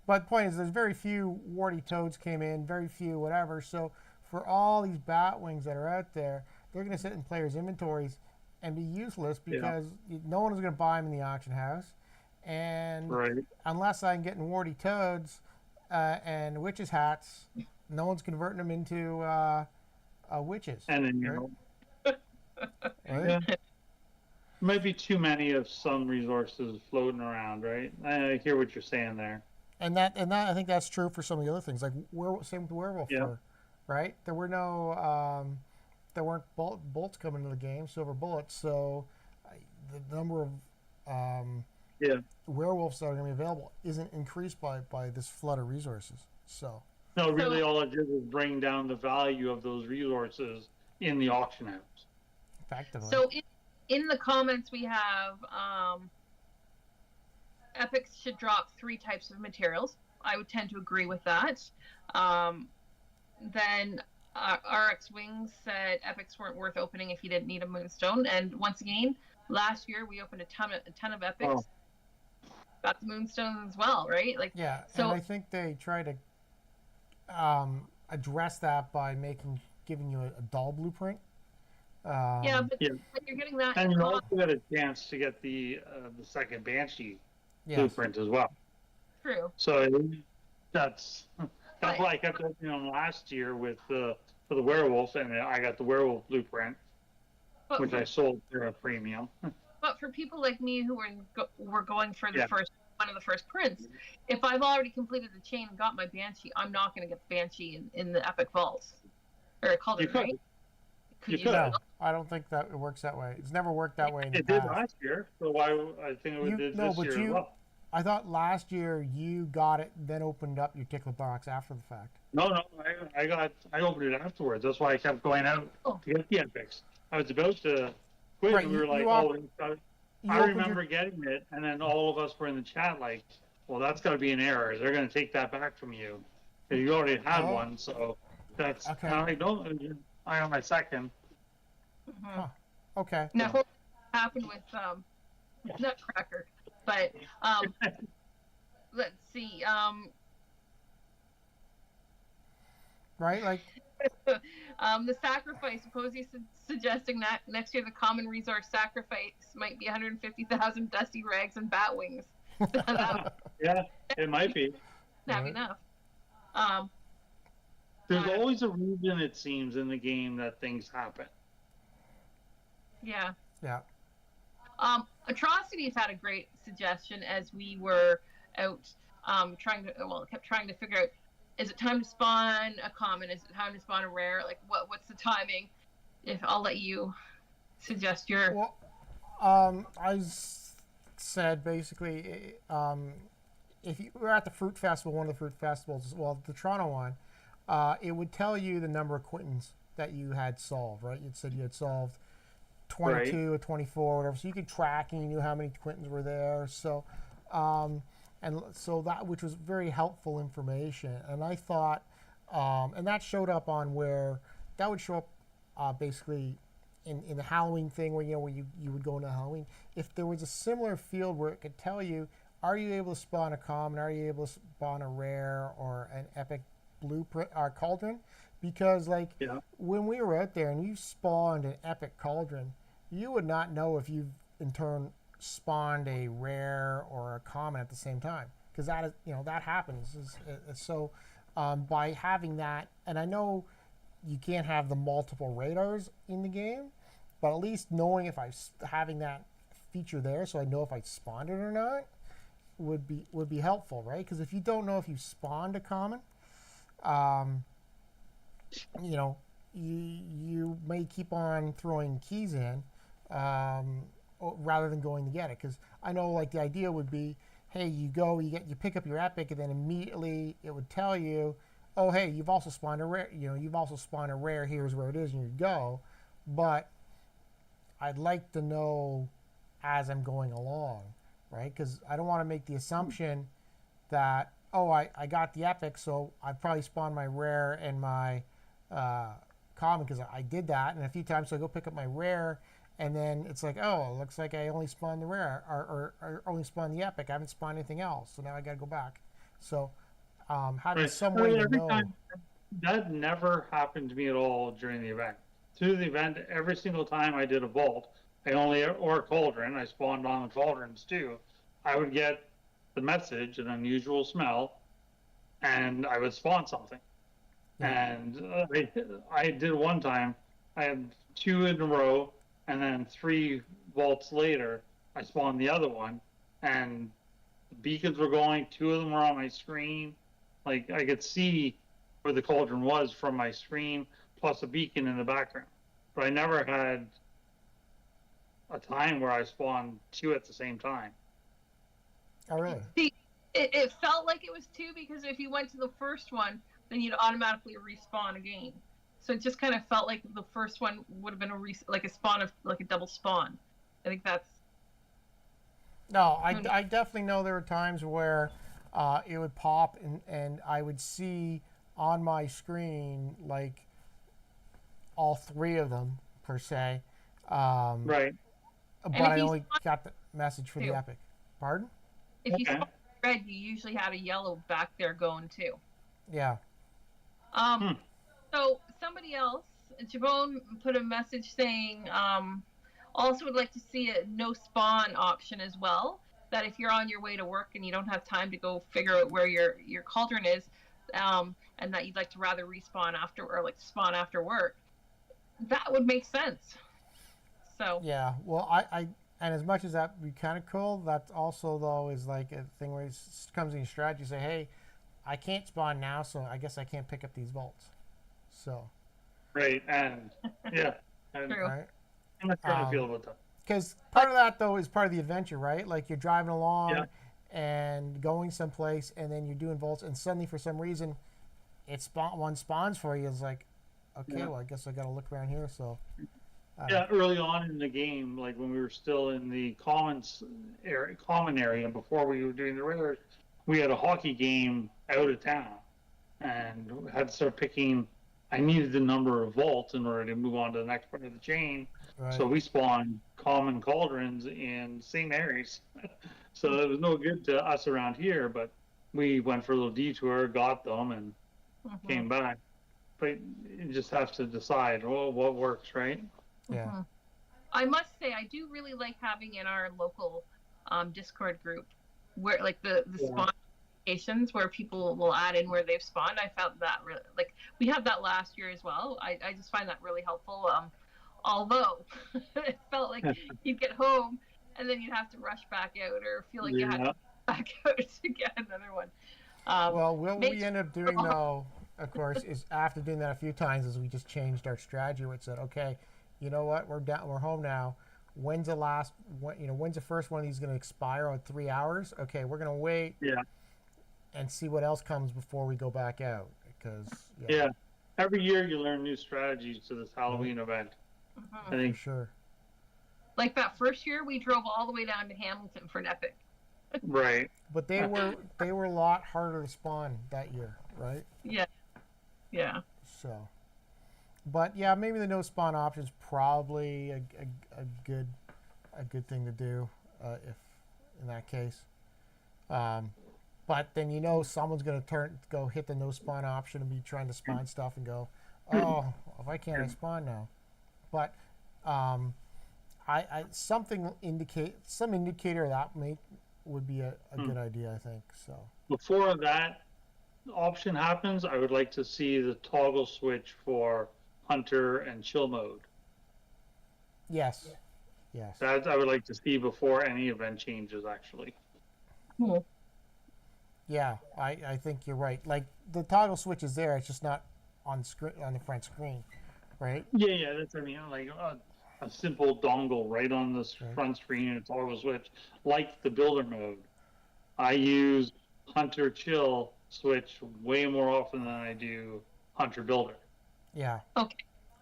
But the point is, there's very few warty toads came in, very few whatever. So for all these bat wings that are out there, they're going to sit in players' inventories and be useless because no one is going to buy them in the auction house. And unless I'm getting warty toads and witches' hats, no one's converting them into witches. And then right? Might be too many of some resources floating around, right? I hear what you're saying there. And that I think that's true for some of the other things, like same with werewolf fur, right? There were no there weren't bolts coming into the game, silver bullets, so the number of werewolves that are going to be available isn't increased by this flood of resources. So no, really, all it did is bring down the value of those resources in the auction house. Effectively. So in the comments we have, epics should drop 3 types of materials. I would tend to agree with that. Then RX Wings said epics weren't worth opening if you didn't need a moonstone. And once again, last year we opened a ton of epics. Got the moonstones as well, right? Like so. And I think they try to address that by giving you a doll blueprint. But you're getting that. And you also got a chance to get the second Banshee blueprint as well. True. So that's why I kept opening them last year for the werewolf, and I got the werewolf blueprint, which I sold for a premium. But for people like me who were going for the one of the first prints, if I've already completed the chain and got my Banshee, I'm not going to get the Banshee in the Epic Vaults. Or Cauldron, right? You could. No, I don't think that it works that way. It's never worked that way in the past. It did last year, so why I think it did this year as well. I thought last year you got it, then opened up your tickler box after the fact. No, I opened it afterwards. That's why I kept going out to get the epics. I was about to quit, and we were like, I remember getting it, and then all of us were in the chat like, well, that's got to be an error. They're going to take that back from you. You already had one, so that's okay. I on my second. Huh. Okay. Now, what happened with Nutcracker? But let's see. Right, like the sacrifice. Supposedly suggesting that next year the common resource sacrifice might be 150,000 dusty rags and bat wings. Yeah, it might be. Not enough. There's always a reason, it seems, in the game that things happen. Yeah. Yeah. Atrocities had a great suggestion as we were out kept trying to figure out, is it time to spawn a common? Is it time to spawn a rare? Like, what's the timing? If I'll let you suggest your. Well, I said basically, if you were at the Fruit Festival, one of the Fruit Festivals, well, the Toronto one, it would tell you the number of Quintons that you had solved, right? You'd said you had solved 22 or 24, whatever. So you could track and you knew how many Quintons were there. So, and so that, which was very helpful information. And I thought, and that showed up on where that would show up basically in the Halloween thing where you would go into Halloween. If there was a similar field where it could tell you, are you able to spawn a common? Are you able to spawn a rare or an epic blueprint or cauldron? Because when we were out there and you spawned an epic cauldron, you would not know if you've in turn spawned a rare or a common at the same time, because that is that happens. So by having that, and I know you can't have the multiple radars in the game, but at least knowing if having that feature there, so I know if I spawned it or not, would be helpful, right? Because if you don't know if you spawned a common, you know, you may keep on throwing keys in rather than going to get it. Because I know, like, the idea would be, hey, you pick up your epic, and then immediately it would tell you, oh, hey, you've also spawned a rare. You've also spawned a rare. Here's where it is, and you go. But I'd like to know as I'm going along, right? Because I don't want to make the assumption that, oh, I got the epic, so I probably spawned my rare and my common, because I did that, and a few times, so I go pick up my rare, and then it's like, oh, it looks like I only spawned the rare, or only spawned the epic. I haven't spawned anything else, so now I got to go back. So having some way to know. That never happened to me at all during the event. Through the event, every single time I did a vault, or a cauldron, I spawned on the cauldrons too, I would get the message, an unusual smell, and I would spawn something. Yeah. And I did one time, I had 2 in a row, and then 3 vaults later, I spawned the other one, and the beacons were going, 2 of them were on my screen. Like, I could see where the cauldron was from my screen, plus a beacon in the background. But I never had a time where I spawned 2 at the same time. Oh, really? See, it felt like it was 2, because if you went to the first one, then you'd automatically respawn again. So it just kind of felt like the first one would have been like a spawn of, like a double spawn. I think that's... No, I definitely know there were times where it would pop, and I would see on my screen, like, all 3 of them, per se. Right. But I only got the message for the epic. Pardon? If you saw red, you usually had a yellow back there going too. Yeah. So somebody else, Javon, put a message saying, also would like to see a no spawn option as well. That if you're on your way to work and you don't have time to go figure out where your cauldron is, and that you'd like to rather respawn after, or like spawn after work, that would make sense. So yeah, well, I and as much as that would be kind of cool, that also though is like a thing where it comes in your strategy. You say, hey, I can't spawn now, so I guess I can't pick up these vaults. So. Right, and yeah, and, True. Right. I'm not trying to feel about that. Because part of that though is part of the adventure, right? Like you're driving along and going someplace, and then you're doing vaults, and suddenly for some reason, one spawns for you. It's like, okay, well, I guess I got to look around here. So. Early on in the game, like when we were still in the common area before we were doing the rares, we had a hockey game out of town, and had to start picking. I needed the number of vaults in order to move on to the next part of the chain. Right. So we spawned common cauldrons in St. Mary's. So it was no good to us around here, but we went for a little detour, got them, and came back. But you just have to decide, well, what works, right? Yeah. I must say, I do really like having in our local Discord group where, like, the spawn locations where people will add in where they've spawned. I found that really, like, we had that last year as well. I just find that really helpful. Although it felt like you'd get home and then you'd have to rush back out, or feel like you had to go back out to get another one. Well, what we end up doing though, of course, is after doing that a few times, is we just changed our strategy. We said, okay, you know what? We're home now. When's the first one of these going to expire on 3 hours? Okay, we're going to wait. Yeah. And see what else comes before we go back out. Because every year you learn new strategies to this Halloween event. I think for sure. Like that first year, we drove all the way down to Hamilton for an epic. Right. But they were a lot harder to spawn that year, right? Yeah. Yeah. So. But yeah, maybe the no spawn option is probably a good thing to do if in that case. But then someone's going to go hit the no spawn option and be trying to spawn stuff and go, oh, why can't I spawn now? But some indicator of that would be a good idea, I think. So before that, option happens, I would like to see the toggle switch for hunter and chill mode. Yes. Yes. That I would like to see before any event changes, actually. Cool. Yeah, I think you're right. Like the toggle switch is there; it's just not on screen on the front screen, right? Yeah, that's, I mean, like a simple dongle right on the front screen and a toggle switch, like the builder mode. I use hunter chill switch way more often than I do hunter builder. Yeah. Okay.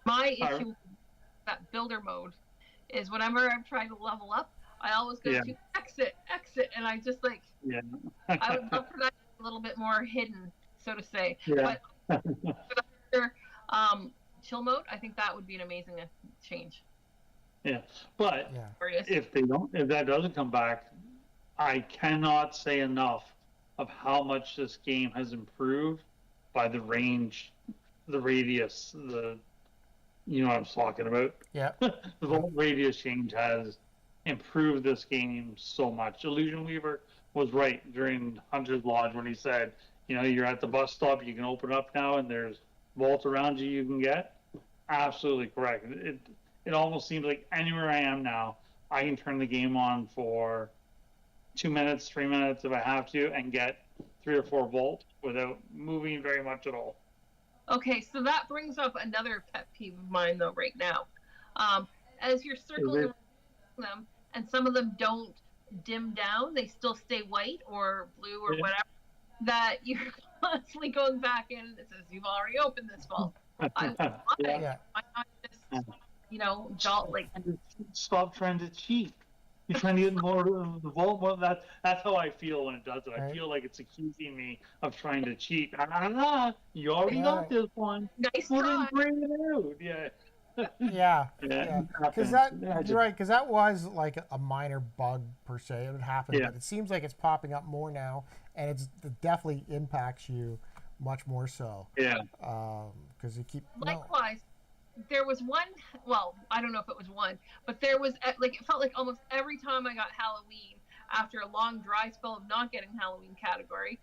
My issue with that builder mode is whenever I'm trying to level up, I always go to exit, and I just like, I would love for that a little bit more hidden, so to say. Yeah. But chill mode, I think that would be an amazing change. Yeah, but if that doesn't come back, I cannot say enough of how much this game has improved by the range, the radius, you know what I'm talking about. Yeah. The whole radius change has improved this game so much. Illusion Weaver was right during Hunter's Lodge when he said, you know, you're at the bus stop, you can open up now, and there's vaults around you can get. Absolutely correct. It almost seems like anywhere I am now, I can turn the game on for 2 minutes, 3 minutes if I have to, and get 3 or 4 vaults without moving very much at all. Okay, so that brings up another pet peeve of mine, though, right now. As you're circling them, and some of them don't dim down, they still stay white or blue or whatever, that you're constantly going back in and it says, you've already opened this vault. Why not just, you know, stop trying to cheat. You're trying to get more of the vault. Well, that's how I feel when it does it. I feel like it's accusing me of trying to cheat. You already got this one. Nice try. Bring it out. Yeah. Yeah. Because you're right. Because that was like a minor bug per se. It would happen, but it seems like it's popping up more now, and it definitely impacts you much more so. Yeah. Because you keep. Likewise. There was one, well, I don't know if it was one, but there was, like, it felt like almost every time I got Halloween, after a long dry spell of not getting Halloween category,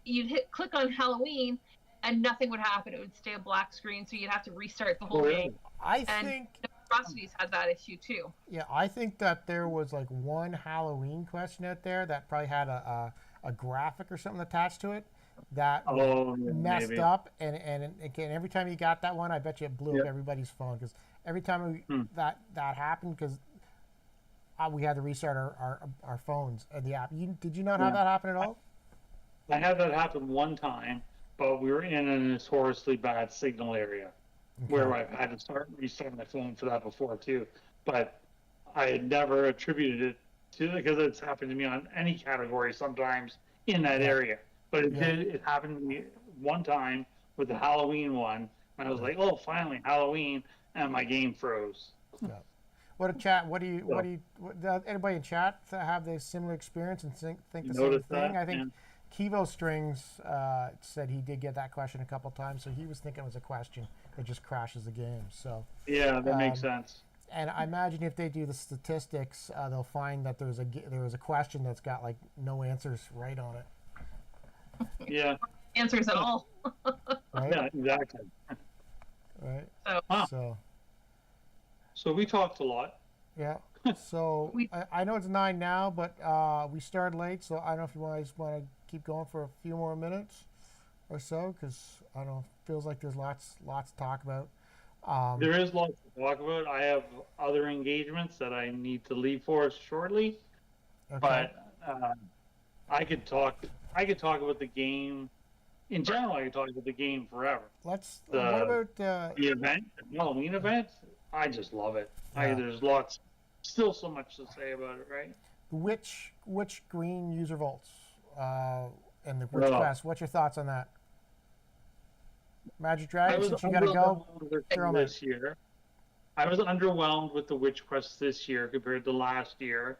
you'd click on Halloween and nothing would happen. It would stay a black screen, so you'd have to restart the whole game. I think Atrocities had that issue too. Yeah, I think that there was like one Halloween question out there that probably had a graphic or something attached to it that messed up, and again, every time you got that one, I bet you it blew up everybody's phone, because every time that happened, because we had to restart our phones and the app. Did you not have that happen at all? I had that happen one time, but we were in a notoriously bad signal area where I've had to restart my phone for that before too. But I had never attributed it to, because it's happened to me on any category sometimes in that area. But it happened to me one time with the Halloween one, and I was like, "Oh, finally Halloween!" and my game froze. What a chat! What anybody in chat have the similar experience and think the same thing? I think Kivo Strings said he did get that question a couple times, so he was thinking it was a question that just crashes the game. So yeah, that makes sense. And I imagine if they do the statistics, they'll find that there was a question that's got like no answers right on it. Yeah. Answers at all. Right? Yeah, exactly. Right. So we talked a lot. Yeah. So I know it's 9 now, but we started late, so I don't know if you guys want to keep going for a few more minutes or so, because I don't know, it feels like there's lots to talk about. There is lots to talk about. I have other engagements that I need to leave for shortly, but I could talk about the game. In general, I could talk about the game forever. What about the event, the Halloween event? I just love it. Yeah. There's still so much to say about it, right? Which green user vaults and the which class? What's your thoughts on that? Magic Dragon, since you got to go this year. I was underwhelmed with the Witch Quest this year compared to last year,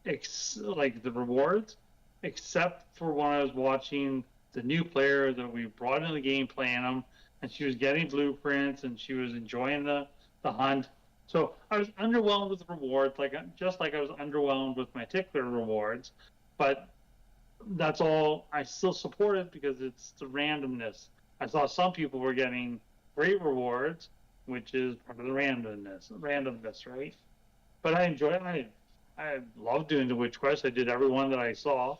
like the rewards, except for when I was watching the new player that we brought in the game playing them, and she was getting blueprints and she was enjoying the hunt. So I was underwhelmed with the rewards, just like I was underwhelmed with my tickler rewards. But that's all. I still support it because it's the randomness. I saw some people were getting great rewards, which is part of the randomness, right? But I enjoy it. I love doing the witch quest. I did every one that I saw.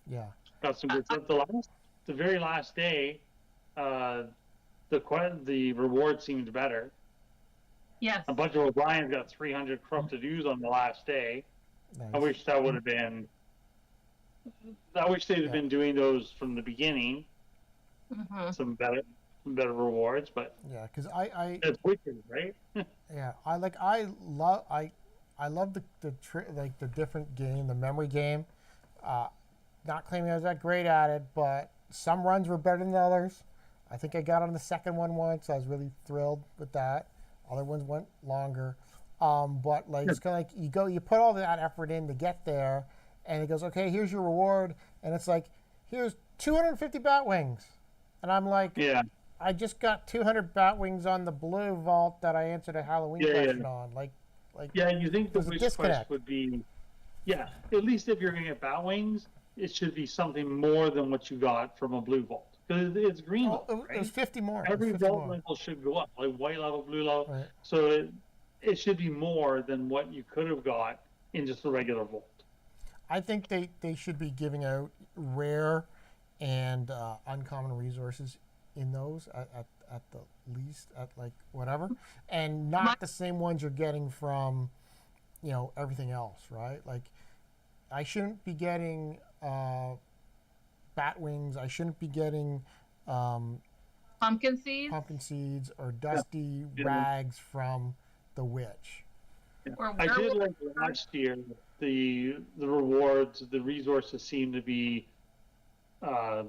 Yeah. Got some good stuff. The very last day, the reward seemed better. Yes. A bunch of O'Brien's got 300 corrupted ooze on the last day. Nice. I wish that would have been. I wish they'd have been doing those from the beginning. Mm-hmm. Some better rewards, but yeah, because it's wicked, right? Yeah, I love the different game, the memory game. Not claiming I was that great at it, but some runs were better than others. I think I got on the second one once. I was really thrilled with that. Other ones went longer. But like it's kind of like you put all that effort in to get there, and it goes, okay, here's your reward, and it's like, here's 250 bat wings, and I'm like, yeah, I just got 200 bat wings on the blue vault that I answered a Halloween question on. Like, yeah, you think the witch quest would be, yeah, at least if you're gonna get bat wings, it should be something more than what you got from a blue vault. Because it's green vault, right? It was 50 more. Every vault level should go up, like white level, blue level. Right. So it should be more than what you could have got in just a regular vault. I think they should be giving out rare and uncommon resources in those at the least, at like whatever, and not the same ones you're getting from, everything else, right? Like, I shouldn't be getting bat wings. I shouldn't be getting pumpkin seeds or dusty rags from the witch. Yeah. I did like last year. The rewards, the resources seem to be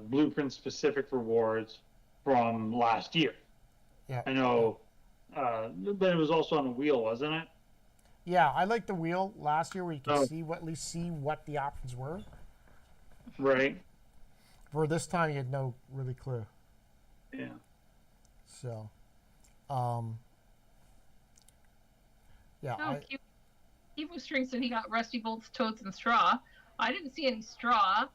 blueprint specific rewards from last year. Yeah, I know, but it was also on a wheel, wasn't it? Yeah, I liked the wheel last year where you could at least see what the options were. Right. For this time, you had no really clue. Yeah. So, yeah. Evo String said he got rusty bolts, toads, and straw. I didn't see any straw.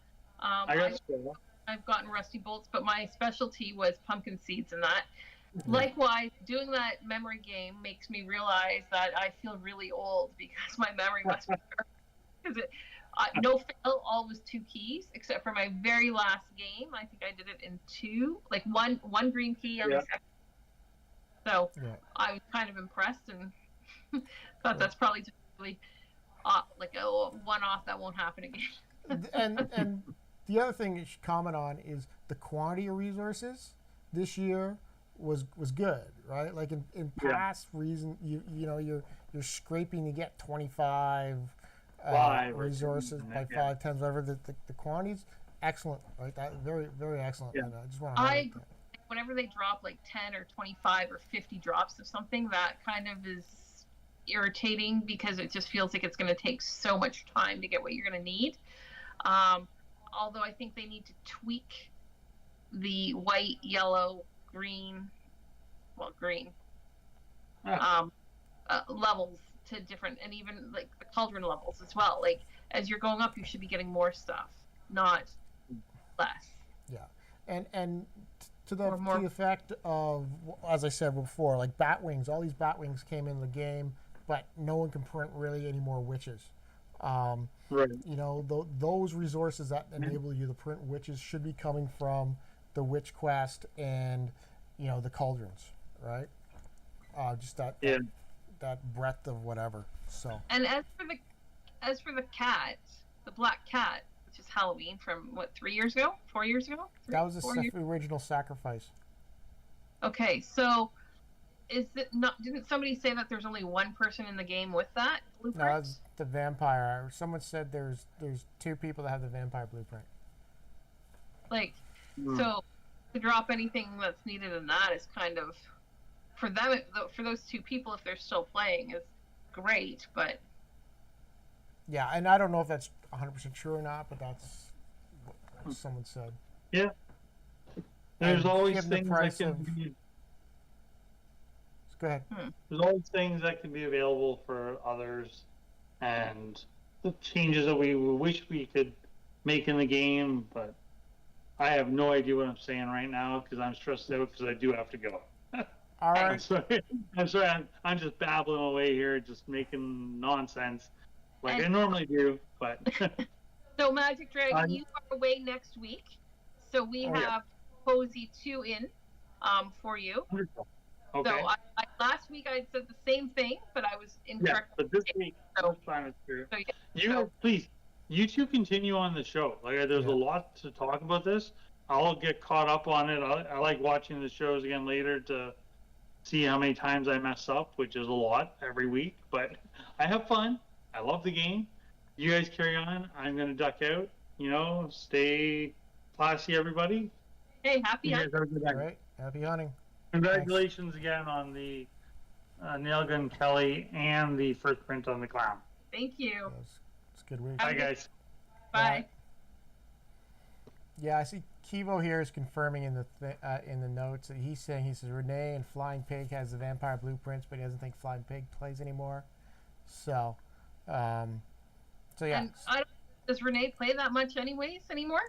I got straw. I've gotten rusty bolts, but my specialty was pumpkin seeds and that. Mm-hmm. Likewise, doing that memory game makes me realize that I feel really old because my memory must be because no fail, all was 2 keys, except for my very last game. I think I did it in 2, like one green key on the second. So I was kind of impressed and thought that's probably just really like a one-off that won't happen again. and the other thing you should comment on is the quantity of resources this year was good, right? Like in past reason, you're scraping to get 25 resources by 5 times, whatever. The quantity's excellent, right? That very, very excellent. Yeah. And I just want to highlight that. Whenever they drop like 10 or 25 or 50 drops of something, that kind of is irritating because it just feels like it's going to take so much time to get what you're going to need. Although I think they need to tweak the white, yellow, green levels to different, and even like the cauldron levels as well. Like as you're going up, you should be getting more stuff, not less. Yeah, and to the effect of, as I said before, like bat wings. All these bat wings came in the game, but no one can print really any more witches. Right. Those resources that enable you to print witches should be coming from the witch quest and the cauldrons, right? Just that breadth of whatever. So. And as for the cat, the black cat, which is Halloween from 3 years ago, 4 years ago. That was the original sacrifice. Okay, so is it not? Didn't somebody say that there's only one person in the game with that blueprint? No, that's the vampire. Someone said there's 2 people that have the vampire blueprint. Like, so to drop anything that's needed in that is kind of, for them, for those 2 people, if they're still playing, is great, but. Yeah, and I don't know if that's 100% true or not, but that's what someone said. Yeah. There's always things that can be. Go ahead. There's always things that can be available for others, and the changes that we wish we could making the game, but I have no idea what I'm saying right now because I'm stressed out because I do have to go. All I'm right. sorry. I'm sorry. I'm just babbling away here, just making nonsense like I normally do. But so Magic Dragon, you are away next week, so we have Posey 2 in for you. Wonderful. Okay. So last week I said the same thing, but I was incorrect. Yeah, but this week, this time it's true. So, yeah, you please, you two continue on the show. Like, there's a lot to talk about this. I'll get caught up on it. I like watching the shows again later to see how many times I mess up, which is a lot every week. But I have fun. I love the game. You guys carry on. I'm gonna duck out. Stay classy, everybody. Hey, happy hunting. All right, happy hunting. Congratulations again on the nail gun Kelly and the first print on the clown. Thank you. It's a good week. Bye, guys. Bye. Yeah, I see Kivo here is confirming in the notes that he says Renee and Flying Pig has the vampire blueprints, but he doesn't think Flying Pig plays anymore. So yeah. And does Renee play that much anymore?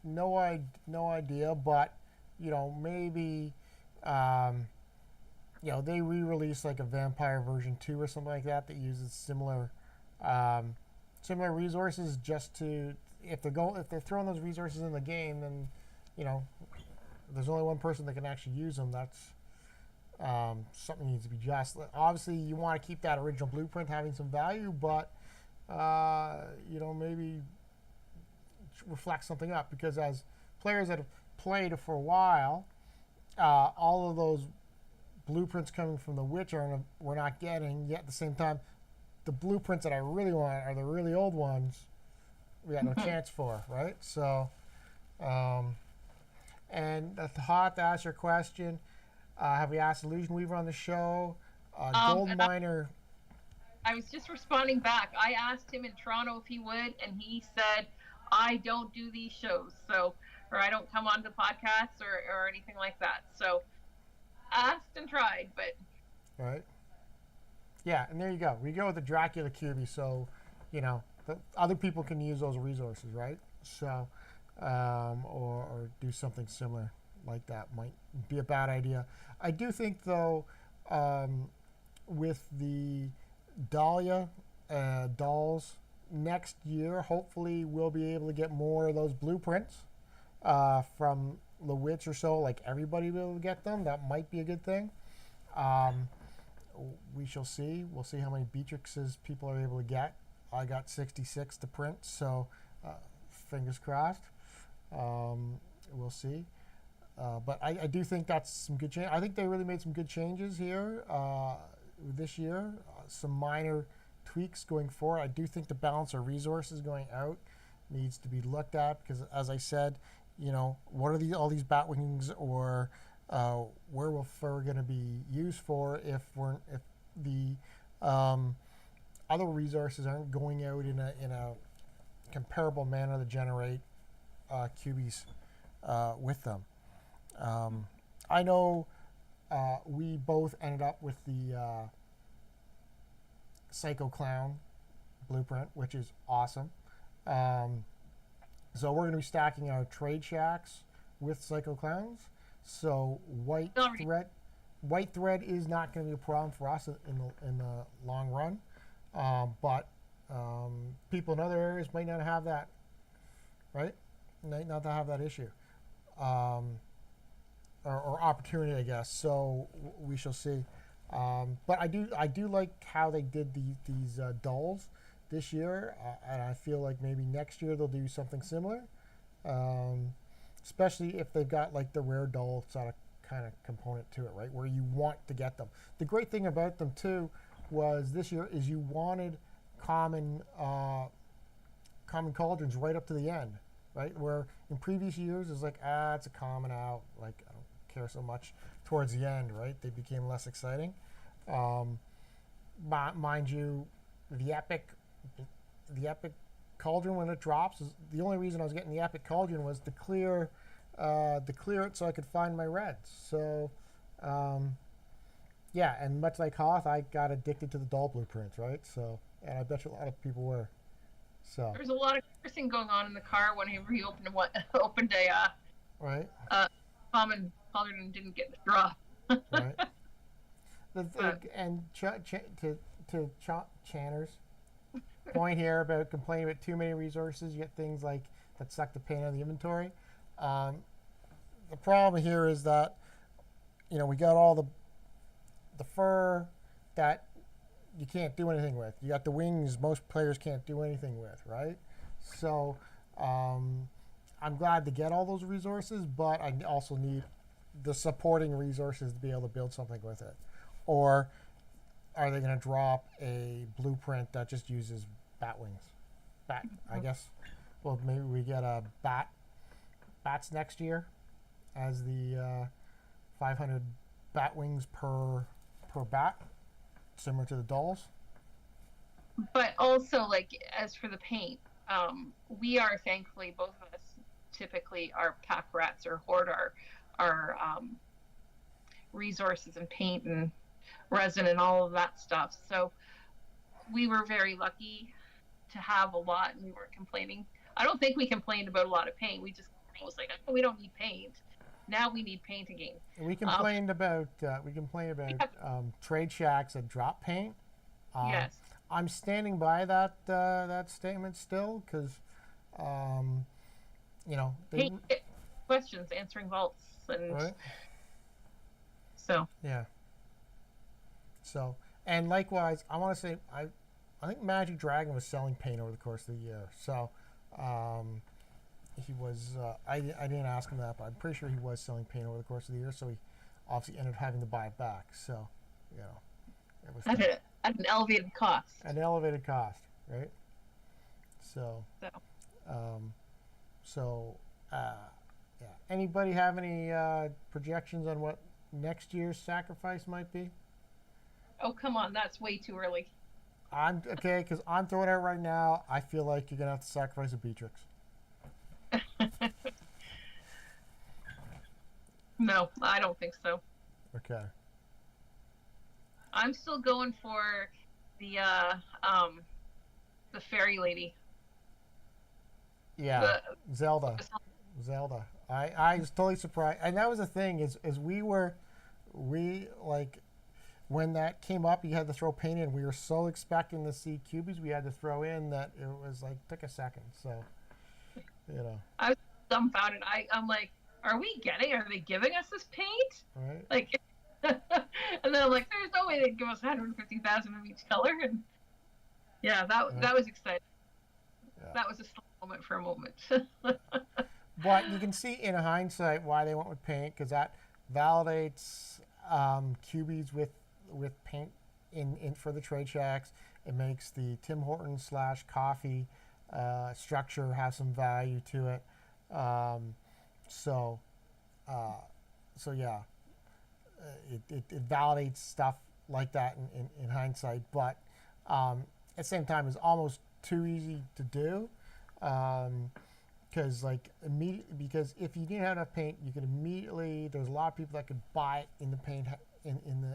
No idea, but maybe they re-release like a vampire version 2 or something like that uses similar resources, just to if they're throwing those resources in the game, then there's only one person that can actually use them. That's something needs to be just. Obviously you want to keep that original blueprint having some value, but maybe reflect something up, because as players that have played for a while, all of those blueprints coming from the Witch we're not getting, yet at the same time the blueprints that I really want are the really old ones we got no chance for, right? So and that's hot to ask your question. Have we asked Illusion Weaver on the show? Gold Miner. I was just responding back. I asked him in Toronto if he would, and he said, I don't do these shows, or I don't come on to podcasts or anything like that. So asked and tried, but. Right. Yeah, and there you go. We go with the Dracula Cubie, so, the other people can use those resources, right? So, or do something similar like that might be a bad idea. I do think, though, with the Dahlia dolls next year, hopefully we'll be able to get more of those blueprints from the Witch or so. Like, everybody will be able to get them. That might be a good thing. We shall see. We'll see how many Beatrixes people are able to get. I got 66 to print, so fingers crossed. We'll see. But I do think that's some good change. I think they really made some good changes here this year. Some minor tweaks going forward. I do think the balance of resources going out needs to be looked at, because, as I said, what are all these Batwings or werewolf fur going to be used for if the other resources aren't going out in a comparable manner to generate cubies with them. I know we both ended up with the Psycho Clown blueprint, which is awesome. So we're going to be stacking our trade shacks with Psycho Clowns. So white thread is not going to be a problem for us in the long run. But people in other areas might not have that, right? Might not have that issue. Or opportunity, I guess. So we shall see. But I do like how they did these dolls this year, and I feel like maybe next year they'll do something similar, especially if they've got like the rare doll sort of kind of component to it, right? Where you want to get them. The great thing about them too was this year is you wanted common cauldrons right up to the end, right? Where in previous years it's like, it's a common out, like I don't care so much towards the end, right? They became less exciting. Mind you, the epic cauldron, when it drops, is the only reason I was getting the epic cauldron was to clear it so I could find my reds. So yeah, and much like Hoth, I got addicted to the doll blueprints, right? So, and I bet you a lot of people were. So there was a lot of cursing going on in the car when he reopened opened right, common cauldron and didn't get the draw. right. The thing, But and Channer's point here about complaining about too many resources, you get things like that suck the paint out of the inventory. Um, the problem here is that we got all the fur that you can't do anything with. You got the wings most players can't do anything with, right? So I'm glad to get all those resources, but I also need the supporting resources to be able to build something with it. Or are they going to drop a blueprint that just uses bat wings? I guess. Well, maybe we get a bats next year as the 500 bat wings per bat, similar to the dolls. But also, like, as for the paint, we are thankfully, both of us typically are pack rats or hoard our resources and paint and resin and all of that stuff. So we were very lucky to have a lot, and we weren't complaining. I don't think we complained about a lot of paint. We just was like, oh, we don't need paint. Now we need paint again. We complained about trade shacks that drop paint. Yes. I'm standing by that statement still because, paint questions, answering vaults, and right? So yeah. So and likewise, I want to say I think Magic Dragon was selling paint over the course of the year. So he was. I didn't ask him that, but I'm pretty sure he was selling paint over the course of the year. So he obviously ended up having to buy it back. So it was at an elevated cost. An elevated cost, right? So. Yeah. Anybody have any projections on what next year's sacrifice might be? Oh, come on, that's way too early. I'm okay because I'm throwing it out right now. I feel like you're gonna have to sacrifice a Beatrix. No, I don't think so. Okay. I'm still going for the fairy lady. Yeah, Zelda. I was totally surprised, and that was the thing is we like when that came up, you had to throw paint in. We were so expecting to see cubies we had to throw in that it was like took a second. So, I was dumbfounded. I'm like, are they giving us this paint? Right. Like, and then I'm like, there's no way they'd give us 150,000 of each color. And yeah, that was exciting. Yeah. That was a slow moment for a moment. But you can see in hindsight why they went with paint because that validates cubies with paint in for the trade shacks. It makes the Tim Hortons / coffee structure have some value to it. So yeah, it validates stuff like that in hindsight. But at the same time, it's almost too easy to do. Because because if you didn't have enough paint, you could immediately. There's a lot of people that could buy it in the paint in the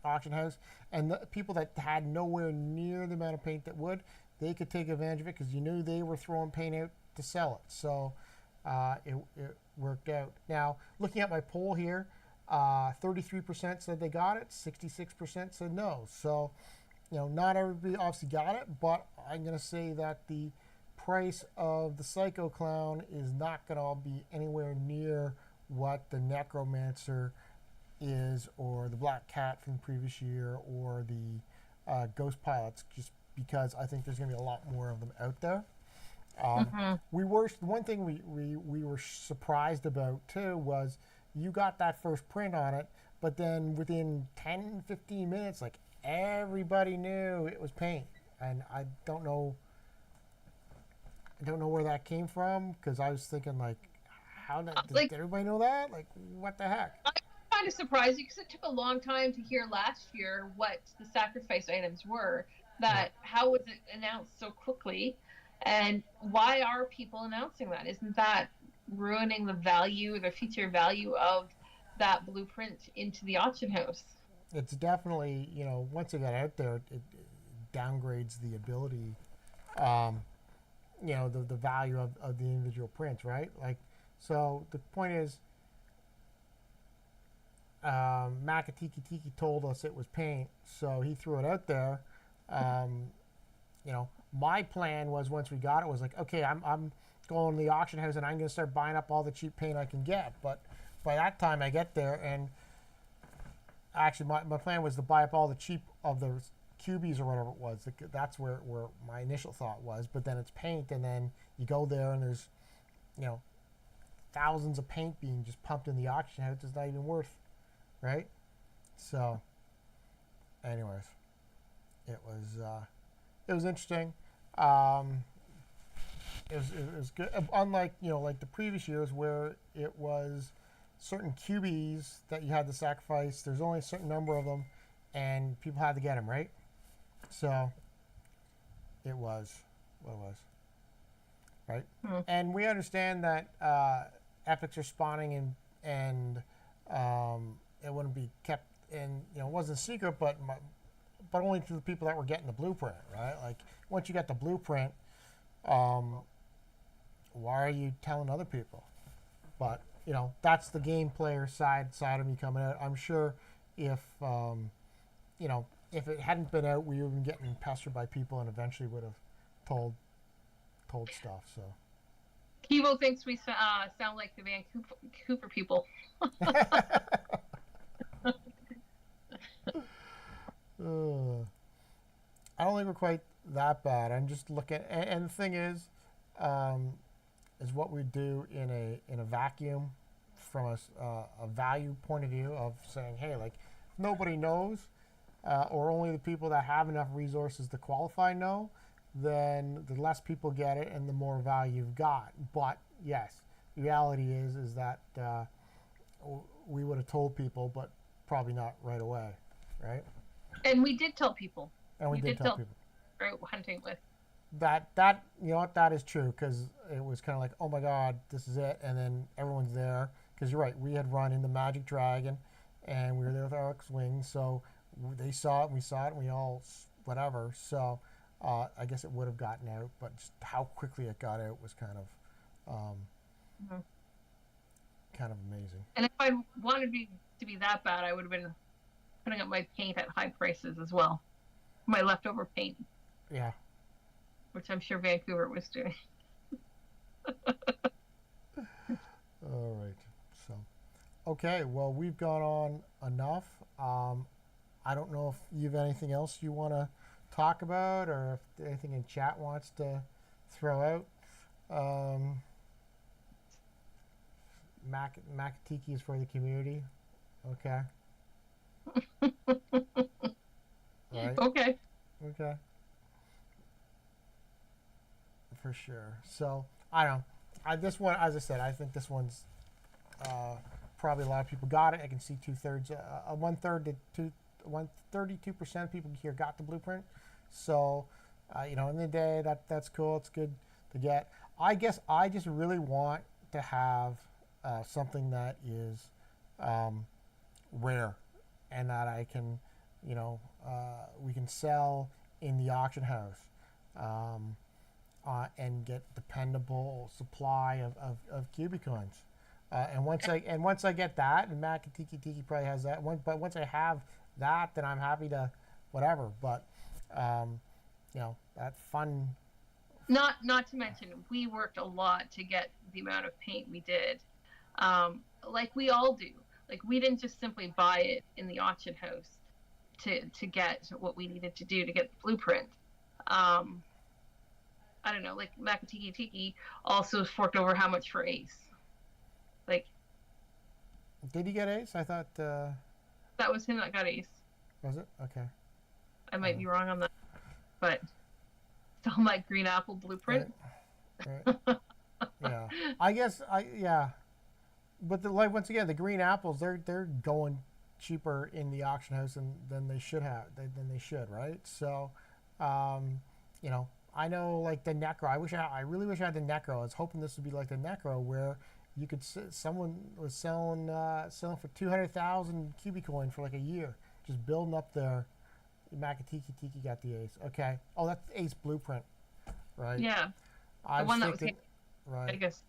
auction house, and the people that had nowhere near the amount of paint that would, they could take advantage of it because you knew they were throwing paint out to sell it. So it worked out. Now looking at my poll here, 33% said they got it, 66% said no. So not everybody obviously got it, but I'm going to say that the price of the Psycho Clown is not going to be anywhere near what the Necromancer is, or the Black Cat from the previous year, or the Ghost Pilots, just because I think there's going to be a lot more of them out there. One thing we were surprised about too was you got that first print on it, but then within 10-15 minutes, like everybody knew it was paint, and I don't know where that came from because I was thinking like, did everybody know that? Like, what the heck? I'm kind of surprised because it took a long time to hear last year what the sacrifice items were. How was it announced so quickly, and why are people announcing that? Isn't that ruining the future value of that blueprint into the auction house? It's definitely, once it got out there, it downgrades the ability, you know, the value of the individual prints, right? Like, so the point is, Makatiki Tiki told us it was paint, so he threw it out there. You know, my plan was, once we got it, was like, okay, I'm going to the auction house and I'm going to start buying up all the cheap paint I can get. But by that time I get there, and actually my plan was to buy up all the cheap of the cubies or whatever it was. That's where my initial thought was. But then it's paint, and then you go there and there's, you know, thousands of paint being just pumped in the auction house. It's not even worth, right? So anyways, it was interesting. It was good. Unlike, you know, like the previous years where it was certain cubies that you had to sacrifice. There's only a certain number of them, and people had to get them, right? So it was what it was, right? Mm-hmm. And we understand that epics are spawning, and it wouldn't be kept in, you know, it wasn't a secret, but only to the people that were getting the blueprint, right? Like, once you get the blueprint, why are you telling other people? But, you know, that's the game player side of me coming out. I'm sure if, you know, if it hadn't been out, we would have been getting pestered by people and eventually would have told stuff. So Kivo thinks we sound like the Vancouver people. I don't think we're quite that bad. I'm just looking, and the thing is what we do in a vacuum from a value point of view of saying, hey, like, nobody knows, or only the people that have enough resources to qualify know, then the less people get it and the more value you've got. But yes, the reality is that we would have told people, but probably not right away, right? And we did tell people. And we did tell people. Out hunting with. That you know what, that is true, because it was kind of like, oh my God, this is it, and then everyone's there. Because you're right, we had run into Magic Dragon, and we were there with our X-Wing, so they saw it, we saw it, and we all whatever. So I guess it would have gotten out, but just how quickly it got out was kind of kind of amazing. And if I wanted to be that bad, I would have been putting up my paint at high prices as well. My leftover paint. Yeah. Which I'm sure Vancouver was doing. All right. So, okay. Well, we've gone on enough. I don't know if you have anything else you want to talk about, or if anything in chat wants to throw out. Makatiki is for the community. Okay. Right. Okay. Okay. For sure. So I don't know. This one, as I said, I think this one's probably a lot of people got it. I can see 2/3, 1/3 to 32% of people here got the blueprint. So you know, in the day, that's cool. It's good to get. I guess I just really want to have something that is rare, and that I can, you know, we can sell in the auction house. And get dependable supply of Cubicoins, and once I get that, and Makatiki Tiki probably has that one. But once I have that, then I'm happy to whatever. But you know, that fun. Not to mention, we worked a lot to get the amount of paint we did, like we all do. Like, we didn't just simply buy it in the auction house to get what we needed to do to get the blueprint. I don't know, like Makatiki Tiki also forked over how much for Ace. Like, did he get Ace? I thought that was him that got Ace. Was it? Okay. I might be wrong on that, but it's on my green apple blueprint. Right. Yeah, I guess but once again, the green apples, they're going cheaper in the auction house than they should have. Than they should, right? So, you know. I know, like the Necro. I really wish I had the Necro. I was hoping this would be like the Necro, where you could. Someone was selling for 200,000 Cubicoin for like a year, just building up their Makatiki got the ace. Okay. Oh, that's the ace blueprint, right? Yeah, I the was one that was thinking, in right. Vegas.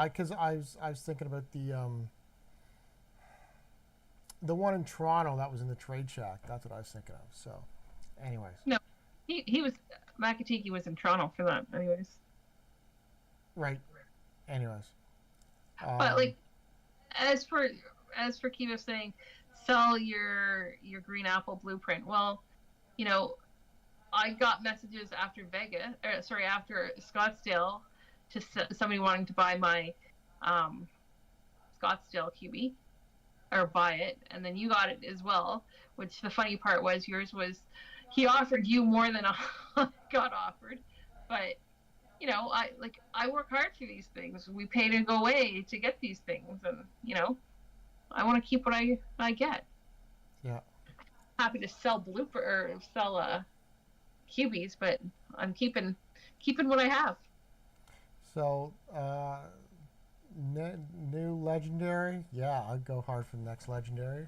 Because I was thinking about the one in Toronto that was in the Trade Shack. That's what I was thinking of. So, anyways. No, he was Makatiki was in Toronto for that, anyways. Right. Anyways. But like, as for Kiva saying, sell your green apple blueprint. Well, you know, I got messages after after Scottsdale, to somebody wanting to buy my Scottsdale Cubie, or buy it, and then you got it as well. Which the funny part was, yours was, he offered you more than I got offered, but you know, I work hard for these things. We pay to go away to get these things, and you know, I want to keep what I get. Yeah. Happy to sell cubies, but I'm keeping what I have. So, new legendary. Yeah, I'd go hard for the next legendary.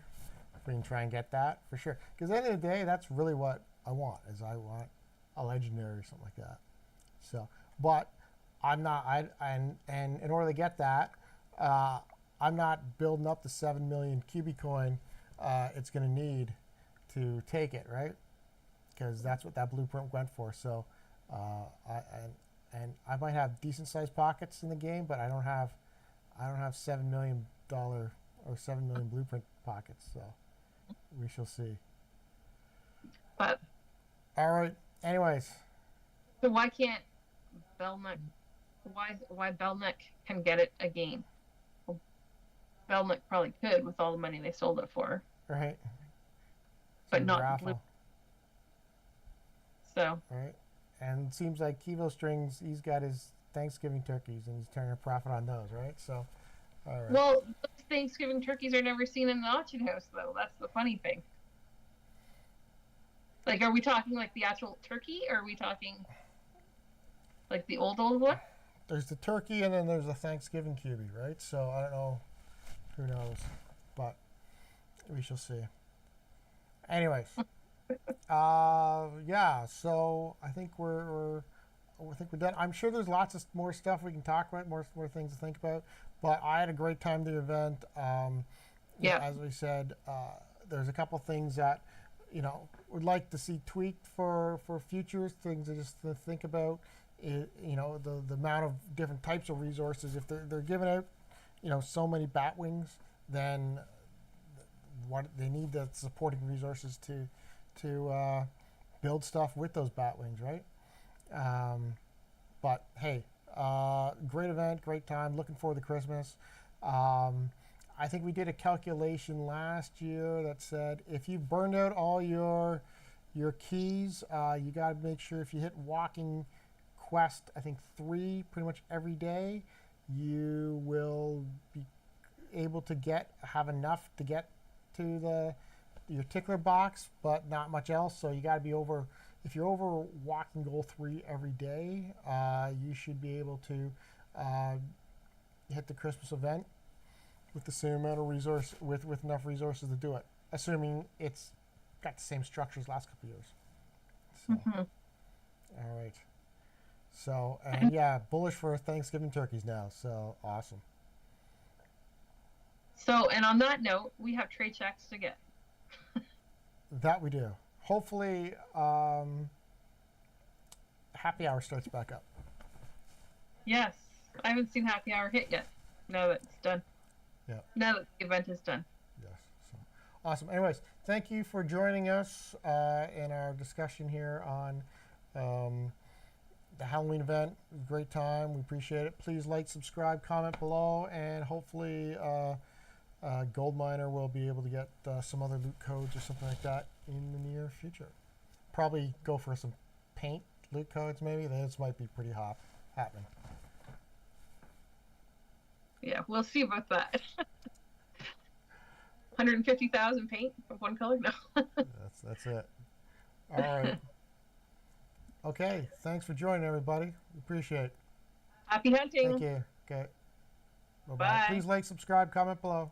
If we can try and get that, for sure. Because at the end of the day, that's really what I want, is I want a legendary or something like that. So, but I'm not, and in order to get that, I'm not building up the 7 million Cubicoin it's going to need to take it, right? Because that's what that blueprint went for. So, I might have decent sized pockets in the game, but I don't have $7 million or 7 million blueprint pockets. So, we shall see. But all right. Anyways. So why can't Belknap? Why Belknap can get it again? Well, Belknap probably could with all the money they sold it for. Right. But not blue. So. Right. And it seems like Kivo Strings, he's got his Thanksgiving turkeys and he's turning a profit on those, right? So, all right. Well, those Thanksgiving turkeys are never seen in an auction house, though. That's the funny thing. Like, are we talking like the actual turkey, or are we talking like the old one? There's the turkey, and then there's the Thanksgiving Cubie, right? So I don't know. Who knows? But we shall see. Anyways, yeah. So I think we're done. I'm sure there's lots of more stuff we can talk about, more things to think about. But I had a great time at the event. Yeah. As we said, there's a couple things that would like to see tweaked for future things to just to think about. The amount of different types of resources. If they're giving out, so many bat wings, then what they need the supporting resources to build stuff with those bat wings, right? But hey, great event, great time. Looking forward to Christmas. I think we did a calculation last year that said if you burned out all your keys, you got to make sure if you hit walking quest, I think 3 pretty much every day, you will be able to have enough to get to your tickler box, but not much else. So you got to be over. If you're over walking goal 3 every day, you should be able to hit the Christmas event with the same amount of resource, with enough resources to do it, assuming it's got the same structure as last couple of years. So, all right. So, and yeah, bullish for Thanksgiving turkeys now. So awesome. So, and on that note, we have trade checks to get. That we do. Hopefully, happy hour starts back up. Yes, I haven't seen happy hour hit yet. Now that it's done. Yeah. Now that the event is done. Yes. So, awesome. Anyways, thank you for joining us in our discussion here on the Halloween event. It was a great time. We appreciate it. Please like, subscribe, comment below, and hopefully Goldminer will be able to get some other loot codes or something like that in the near future. Probably go for some paint loot codes maybe. This might be pretty happening. Yeah, we'll see about that. 150,000 paint of one color? No. That's it. All right. Okay. Thanks for joining, everybody. Appreciate it. Happy hunting. Thank you. Okay. Bye-bye. Bye. Please like, subscribe, comment below.